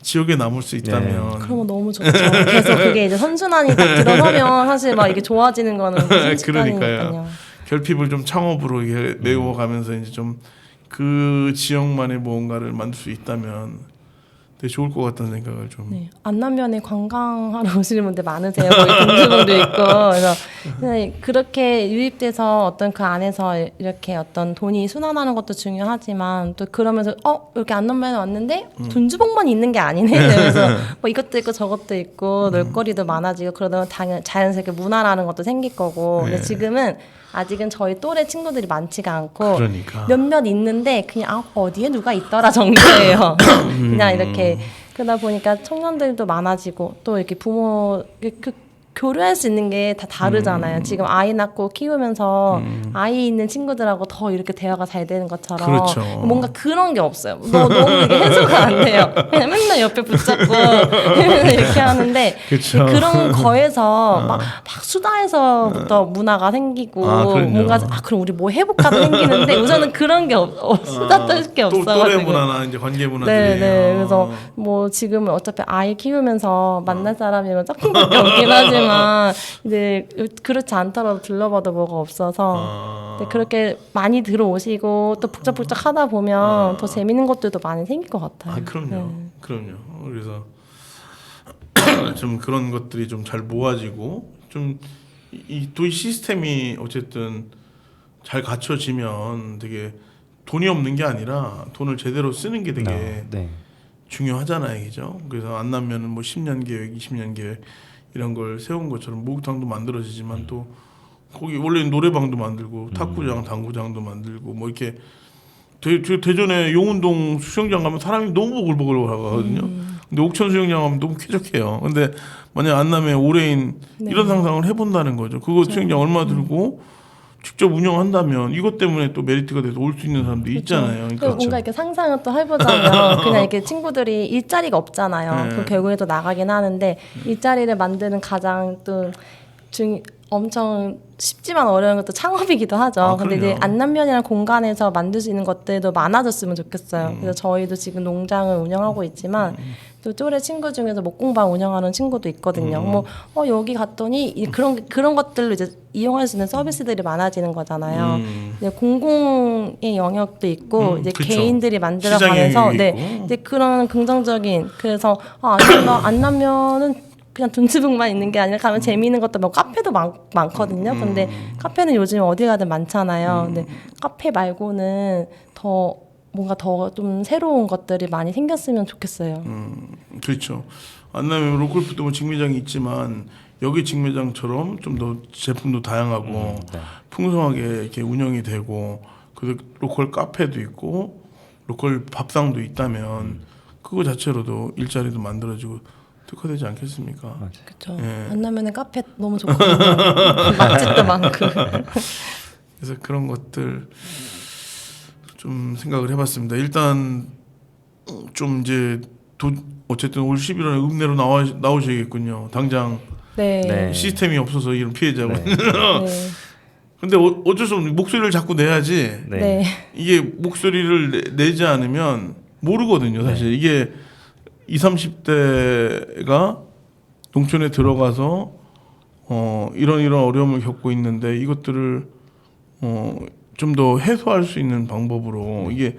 지역에 남을 수 있다면 그러면 너무 좋죠. 계속 그게 이제 선순환이 딱 들어서면 사실 막 이게 좋아지는 거는 그러니까요. 결핍을 좀 창업으로 이게 메워가면서 이제 좀 그 지역만의 무언가를 만들 수 있다면 되게 좋을 것 같다는 생각을 좀. 네. 안남면에 관광하러 오시는 분들 많으세요. 거기 동주동도 있고 그래서 그냥 그렇게 유입돼서 어떤 그 안에서 이렇게 어떤 돈이 순환하는 것도 중요하지만 또 그러면서 이렇게 안남면에 왔는데 돈주복만 있는 게 아니네. 그래서 뭐 이것도 있고 저것도 있고 놀거리도 많아지고 그러다 자연스럽게 문화라는 것도 생길 거고. 근데 지금은 아직은 저희 또래 친구들이 많지가 않고 그러니까. 몇몇 있는데 그냥 어디에 누가 있더라 정도예요. 그냥 이렇게 그러다 보니까 청년들도 많아지고 또 이렇게 부모 교류할 수 있는 게 다 다르잖아요. 지금 아이 낳고 키우면서 아이 있는 친구들하고 더 이렇게 대화가 잘 되는 것처럼 그렇죠. 뭔가 그런 게 없어요. 너무 이게 해소가 안 돼요. 그냥 맨날 옆에 붙잡고 이렇게 하는데 그쵸. 그런 거에서 막 수다에서부터 문화가 생기고 그럼요. 뭔가 그럼 우리 뭐 해볼까도 생기는데 우선은 그런 게 수다 떨 게 없어가지고 또래 문화나 이제 관계 문화들이. 네. 그래서 뭐 지금은 어차피 아이 키우면서 만날 사람이면 조금밖에 없긴 하지만 이제 그렇지 않더라도 들러봐도 뭐가 없어서 근데 그렇게 많이 들어오시고 또 북적북적 하다 보면 더 재밌는 것들도 많이 생길 것 같아요. 그럼요. 네. 그럼요. 그래서 좀 그런 것들이 좀 잘 모아지고 좀 이 도시 시스템이 어쨌든 잘 갖춰지면 되게 돈이 없는 게 아니라 돈을 제대로 쓰는 게 되게 네. 중요하잖아요, 그죠? 그래서 안 나면은 뭐 10년 계획, 20년 계획 이런 걸 세운 것처럼 목욕탕도 만들어지지만 또 거기 원래 노래방도 만들고 탁구장, 당구장도 만들고 뭐 이렇게 대전에 용운동 수영장 가면 사람이 너무 보글보글 하거든요. 근데 옥천 수영장 가면 너무 쾌적해요. 근데 만약 안남에 올해인 네. 이런 상상을 해본다는 거죠. 그거 수영장 얼마 들고 직접 운영한다면 이것 때문에 또 메리트가 돼서 올 수 있는 사람들이 있잖아요. 그리고 그러니까 뭔가 이렇게 상상을 또 해보자면 그냥 이렇게 친구들이 일자리가 없잖아요. 네. 그 결국에 또 나가긴 하는데 일자리를 만드는 가장 또 엄청 쉽지만 어려운 것도 창업이기도 하죠. 근데 이제 그럼요. 안남면이라는 공간에서 만들 수 있는 것들도 많아졌으면 좋겠어요. 그래서 저희도 지금 농장을 운영하고 있지만 또 또래 친구 중에서 목공방 운영하는 친구도 있거든요. 뭐 여기 갔더니 그런 것들로 이제 이용할 수 있는 서비스들이 많아지는 거잖아요. 이제 공공의 영역도 있고 이제 그쵸. 개인들이 만들어가면서 시장 영역이 네, 있고. 이제 그런 긍정적인 그래서 안남면은 그냥 돈지붕만 있는 게 아니라 가면 재미있는 것도 뭐 카페도 많거든요. 근데 카페는 요즘 어디 가든 많잖아요. 근데 카페 말고는 더 뭔가 더 좀 새로운 것들이 많이 생겼으면 좋겠어요. 그렇죠. 안남에 로컬푸드 뭐 직매장이 있지만 여기 직매장처럼 좀 더 제품도 다양하고 풍성하게 이렇게 운영이 되고 그 로컬 카페도 있고 로컬 밥상도 있다면 그거 자체로도 일자리도 만들어지고 특화되지 않겠습니까? 그렇죠. 예. 만나면은 카페 너무 좋거든요. 맛집도 많고. 그래서 그런 것들 좀 생각을 해봤습니다. 일단 좀 이제 어쨌든 올 11월에 읍내로 나오셔야겠군요. 당장 네. 네. 시스템이 없어서 이런 피해자분. 네. 네. 근데 어쩔 수 없는 목소리를 자꾸 내야지. 네. 네. 이게 목소리를 내지 않으면 모르거든요. 사실 이게 20, 30대가 농촌에 들어가서 이런 어려움을 겪고 있는데 이것들을 좀 더 해소할 수 있는 방법으로 이게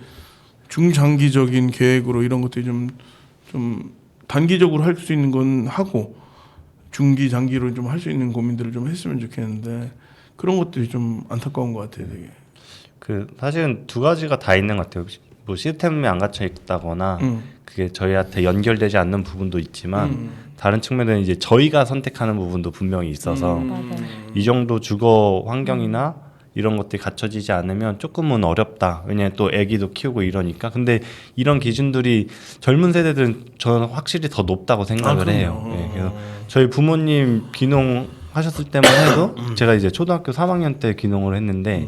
중장기적인 계획으로 이런 것들이 좀 단기적으로 할 수 있는 건 하고 중기 장기로 좀 할 수 있는 고민들을 좀 했으면 좋겠는데 그런 것들이 좀 안타까운 것 같아요, 되게. 그 사실은 두 가지가 다 있는 것 같아요. 뭐 시스템이 안 갖춰 있다거나 그게 저희한테 연결되지 않는 부분도 있지만 다른 측면에는 이제 저희가 선택하는 부분도 분명히 있어서 맞아요. 이 정도 주거 환경이나 이런 것들이 갖춰지지 않으면 조금은 어렵다. 왜냐하면 또 아기도 키우고 이러니까. 근데 이런 기준들이 젊은 세대들은 저는 확실히 더 높다고 생각을 해요. 네, 그래서 저희 부모님 귀농 하셨을 때만 해도 제가 이제 초등학교 3학년 때 귀농을 했는데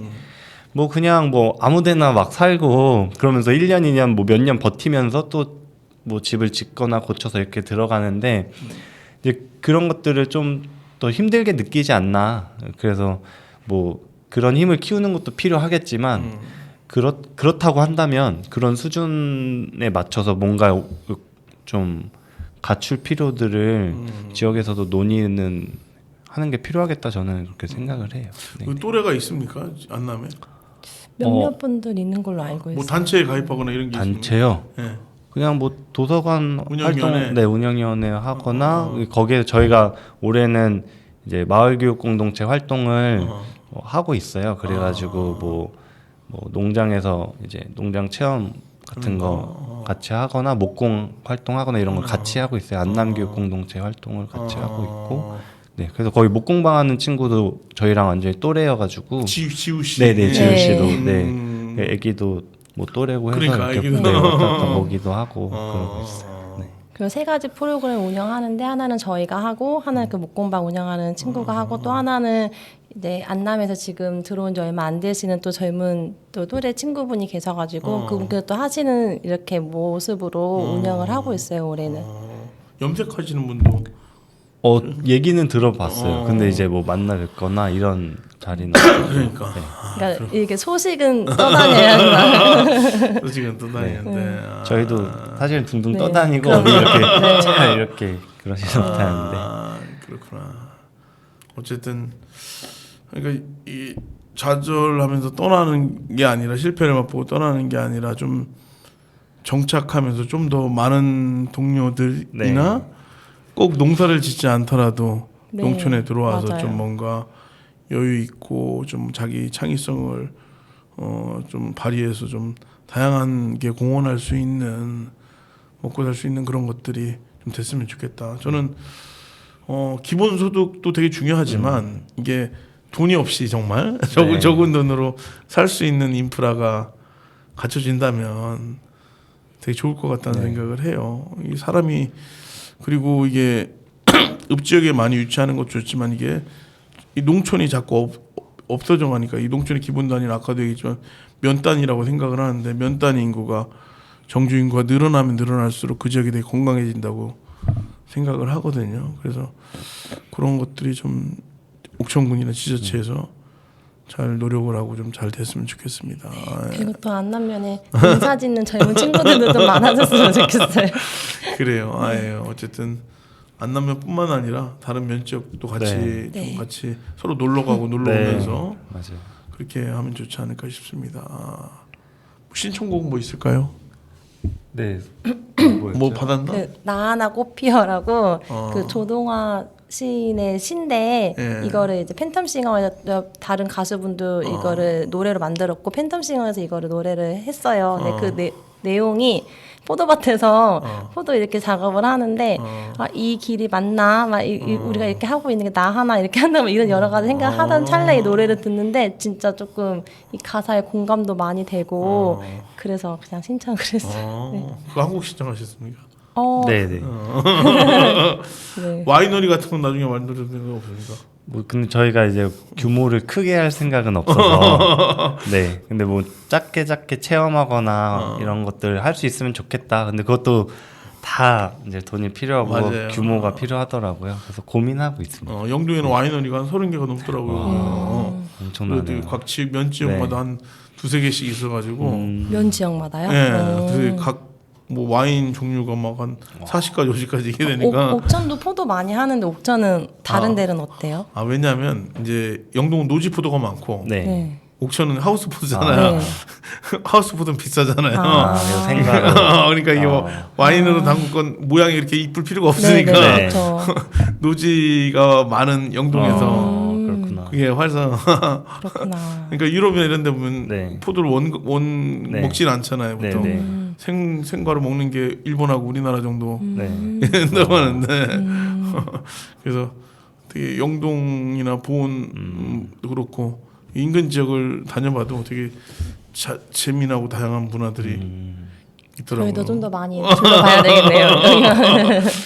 뭐 그냥 뭐 아무데나 막 살고 그러면서 1년 2년 뭐 몇 년 버티면서 또 뭐 집을 짓거나 고쳐서 이렇게 들어가는데 이제 그런 것들을 좀 더 힘들게 느끼지 않나. 그래서 뭐 그런 힘을 키우는 것도 필요하겠지만 그렇다고 한다면 그런 수준에 맞춰서 뭔가 좀 갖출 필요들을 지역에서도 논의는 하는 게 필요하겠다 저는 그렇게 생각을 해요. 네. 그 또래가 있습니까? 안남에? 몇몇 분들 있는 걸로 알고 있어요. 뭐 단체에 가입하거나 이런 게 단체요. 있습니까? 예. 그냥 뭐 도서관 운영위원회. 활동, 네 운영위원회 하거나 거기에 저희가 올해는 이제 마을교육 공동체 활동을 하고 있어요. 그래가지고 뭐 농장에서 이제 농장 체험 같은 거 같이 하거나 목공 활동하거나 이런 걸 같이 하고 있어요. 안남교육 공동체 활동을 같이 하고 있고, 네 그래서 거의 목공방 하는 친구도 저희랑 완전히 또래여가지고, 지우 씨. 네네 지우 씨도 음. 네 애기도 뭐 또래고 해서 그러니까 이렇게 애기도. 네, 왔다 갔다 오기도 하고 그러고 있어요. 네. 그리고 세 가지 프로그램 운영하는데 하나는 저희가 하고 하나는 그 목공방 운영하는 친구가 하고 또 하나는 이제 안남에서 지금 들어온 지 얼마 안 되시는 또 젊은 또 또래 친구분이 계셔가지고 그분께서 또 하시는 이렇게 모습으로 운영을 하고 있어요 올해는. 염색하시는 분도 얘기는 들어봤어요. 근데 이제 뭐 만나 뵙거나 이런 자리는 그러니까. 네. 그러니까 이게 소식은 떠다녀야 한다. 지금 떠다니는데 저희도 사실 둥둥 네. 떠다니고 그럼- 이렇게 잘 이렇게 그러지는 못하는데 그렇구나. 어쨌든 그러니까 이 좌절하면서 떠나는 게 아니라 실패를 맛보고 떠나는 게 아니라 좀 정착하면서 좀 더 많은 동료들이나 네. 꼭 농사를 짓지 않더라도 네, 농촌에 들어와서 맞아요. 좀 뭔가 여유 있고 좀 자기 창의성을 좀 발휘해서 좀 다양한 게 공헌할 수 있는 먹고 살 수 있는 그런 것들이 좀 됐으면 좋겠다. 저는 기본 소득도 되게 중요하지만 이게 돈이 없이 정말 네. 적은 돈으로 살 수 있는 인프라가 갖춰진다면 되게 좋을 것 같다는 네. 생각을 해요. 이 사람이 그리고 이게 읍지역에 많이 유치하는 것도 좋지만 이게 이 농촌이 자꾸 없어져 가니까 이 농촌의 기본 단위는 아까도 얘기했지만 면 단위라고 생각을 하는데 면 단위 인구가 정주 인구가 늘어나면 늘어날수록 그 지역이 되게 건강해진다고 생각을 하거든요. 그래서 그런 것들이 좀 옥천군이나 지자체에서 잘 노력을 하고 좀 잘 됐으면 좋겠습니다. 그리고 또 안남면에 농사 짓는 젊은 친구들도 좀 많아졌으면 좋겠어요. 그래요. 어쨌든 안남면뿐만 아니라 다른 면 지역도 같이 네. 좀 네. 같이 서로 놀러 가고 놀러 네. 오면서 맞아요. 그렇게 하면 좋지 않을까 싶습니다. 신청곡 뭐 있을까요? 네. 뭐 받았나? 그 나하나 꽃피어라고 어. 그 조동화 시인의 시인데 예. 이거를 이제 팬텀싱어에서 다른 가수분도 이거를 노래로 만들었고 팬텀싱어에서 이거를 노래를 했어요. 근데 그 내용이 포도밭에서 포도 이렇게 작업을 하는데 이 길이 맞나? 우리가 이렇게 하고 있는 게 나 하나 이렇게 한다면 이런 여러 가지 생각하던 찰나에 이 노래를 듣는데 진짜 조금 이 가사에 공감도 많이 되고 그래서 그냥 신청을 했어요. 그거 한국 신청하셨습니까? 네, 네. 네. 와이너리 같은 건 나중에 만들어줄 생각 없습니까? 뭐 근데 저희가 이제 규모를 크게 할 생각은 없어서 네. 근데 뭐 작게 체험하거나 이런 것들 할 수 있으면 좋겠다. 근데 그것도 다 이제 돈이 필요하고 맞아요. 규모가 필요하더라고요. 그래서 고민하고 있습니다. 영동에는 와이너리가 한 30개가 넘더라고요. 엄청나네요. 각 면 지역마다 네. 한 두세 개씩 있어가지고 면 지역마다요? 네, 각 뭐 와인 종류가 막 한 40가지 50가지 이게 되니까 옥천도 포도 많이 하는데 옥천은 다른 데는 어때요? 왜냐하면 이제 영동은 노지 포도가 많고 네. 옥천은 하우스 포도잖아요. 네. 하우스 포도는 비싸잖아요. 그래서 생각을 그러니까 이게 뭐 와인으로 담글 건 모양이 이렇게 이쁠 필요가 없으니까 네, 네. 그렇죠. 노지가 많은 영동에서 그렇구나. 그게 활성. 그렇구나. 그러니까 유럽이나 이런 데 보면 네. 포도를 원 네. 먹진 않잖아요. 네, 보통 네. 생과를 먹는 게 일본하고 우리나라 정도 네. 된다고 하는데 그래서 되게 영동이나 보온도 그렇고 인근 지역을 다녀봐도 되게 재미나고 다양한 문화들이 있더라고요. 저희도 좀 더 많이 둘러봐야 되겠네요.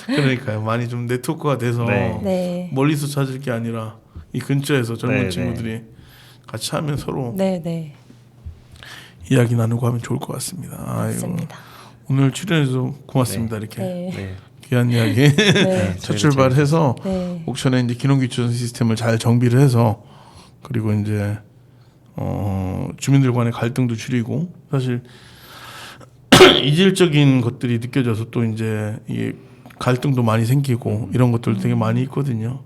그러니까요. 많이 좀 네트워크가 돼서 네. 네. 멀리서 찾을 게 아니라 이 근처에서 젊은 네, 친구들이 같이 하면 서로 네, 네. 이야기 나누고 하면 좋을 것 같습니다. 맞습니다. 오늘 출연해서 고맙습니다. 이렇게 네. 네. 귀한 이야기 네. 첫 출발해서 네. 옥천에 이제 기농기촌 시스템을 잘 정비를 해서 그리고 이제 주민들 간의 갈등도 줄이고 사실 이질적인 것들이 느껴져서 또 이제 이 갈등도 많이 생기고 이런 것들 되게 많이 있거든요.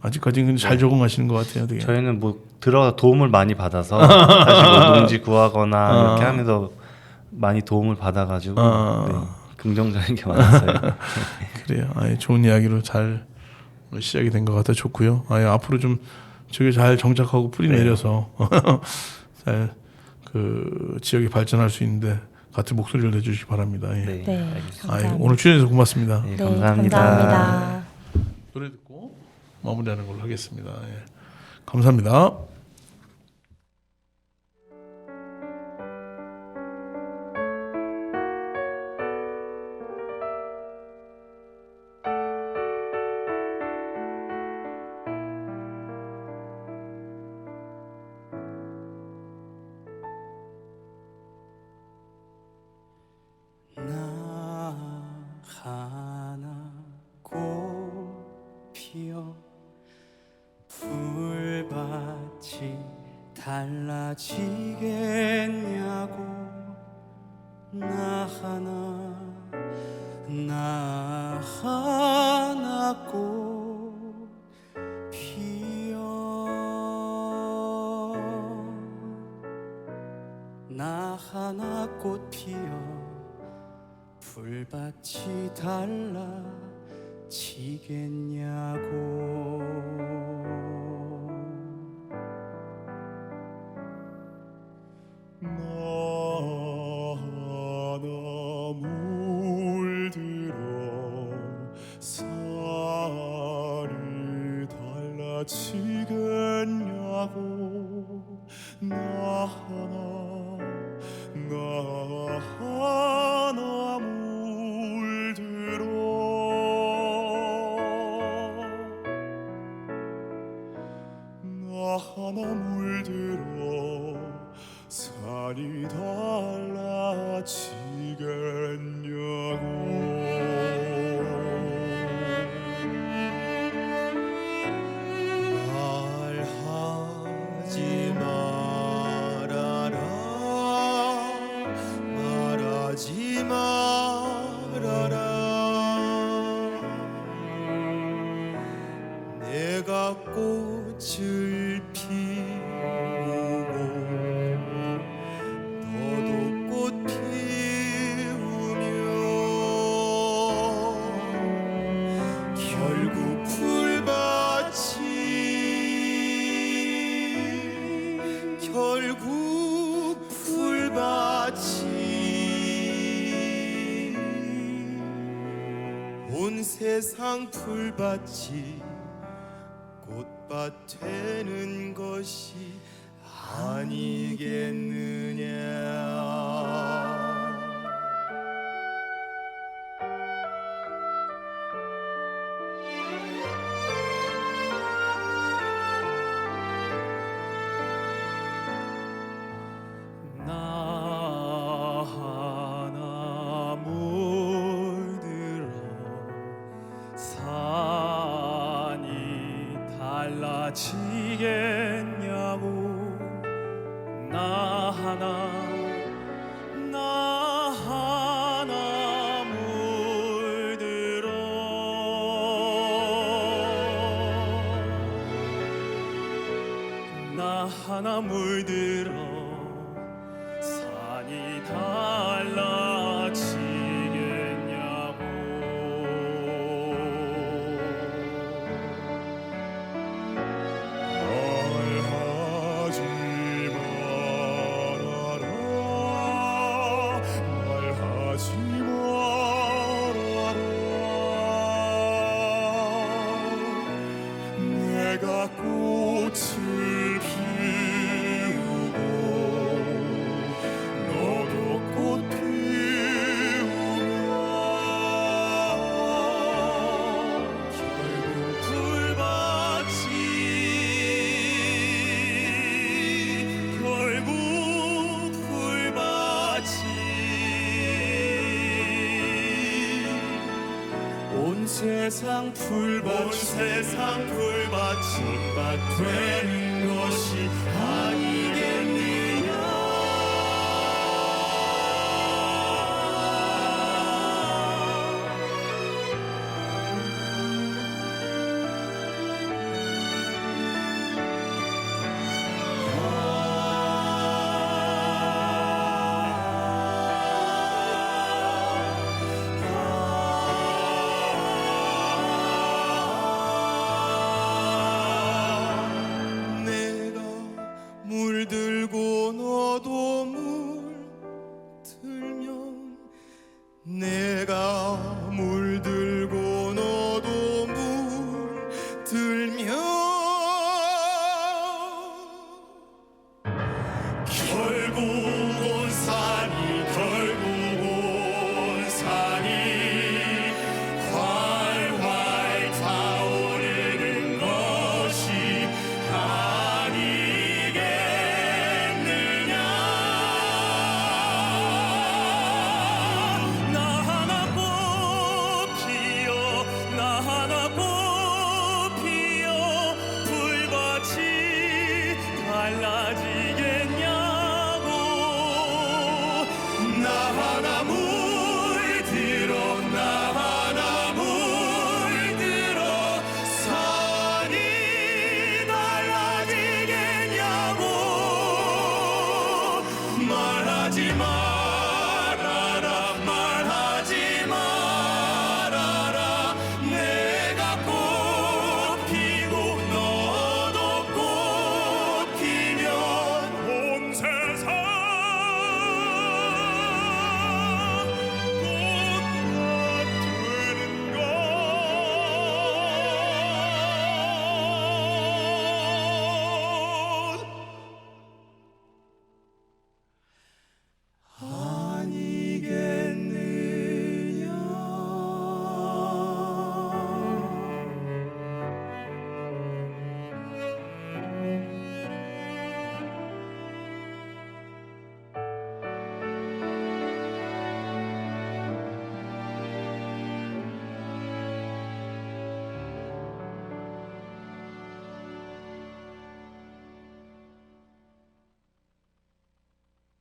아직까지는 근데 잘 적응하시는 것 같아요. 되게. 저희는 뭐 들어가 도움을 많이 받아서 사실 뭐 농지 구하거나 이렇게 하면서 많이 도움을 받아가지고 네, 긍정적인 게 많았어요. 그래요. 좋은 이야기로 잘 시작이 된 것 같아 좋고요. 앞으로 좀 저게 잘 정착하고 뿌리 내려서 잘 그 지역이 발전할 수 있는데 같은 목소리를 내주시기 바랍니다. 예. 네, 네. 알겠습니다. 감사합니다. 오늘 출연해서 고맙습니다. 네, 네, 감사합니다. 감사합니다. 노래 듣고 마무리하는 걸로 하겠습니다. 감사합니다. 달라지겠냐고 나 하나 꽃 피어 나 하나 꽃 피어 불밭이 달라지겠냐고 나 하나 물들어 산이 달라지겠냐고 나 하나 물들어 나 하나 물들어 산이 말하지 말아라 말하지 말아라 내가 꽃을 피우고 너도 꽃 피우며 결국 풀밭이 온 세상 풀밭이 꽃밭 되는 것이 아니겠느냐 나 하나 물들어 산이 달라지겠냐고 나 하나 물들어 나 하나 물들어 산이 달라지겠냐고 말하지 말아라 말하지 말아라 내가 꽃을 피우고 너도 꽃 피우며 결국 풀밭이 온 세상 풀밭이 꽃밭 되는 것이 아니겠느냐 내가 하지마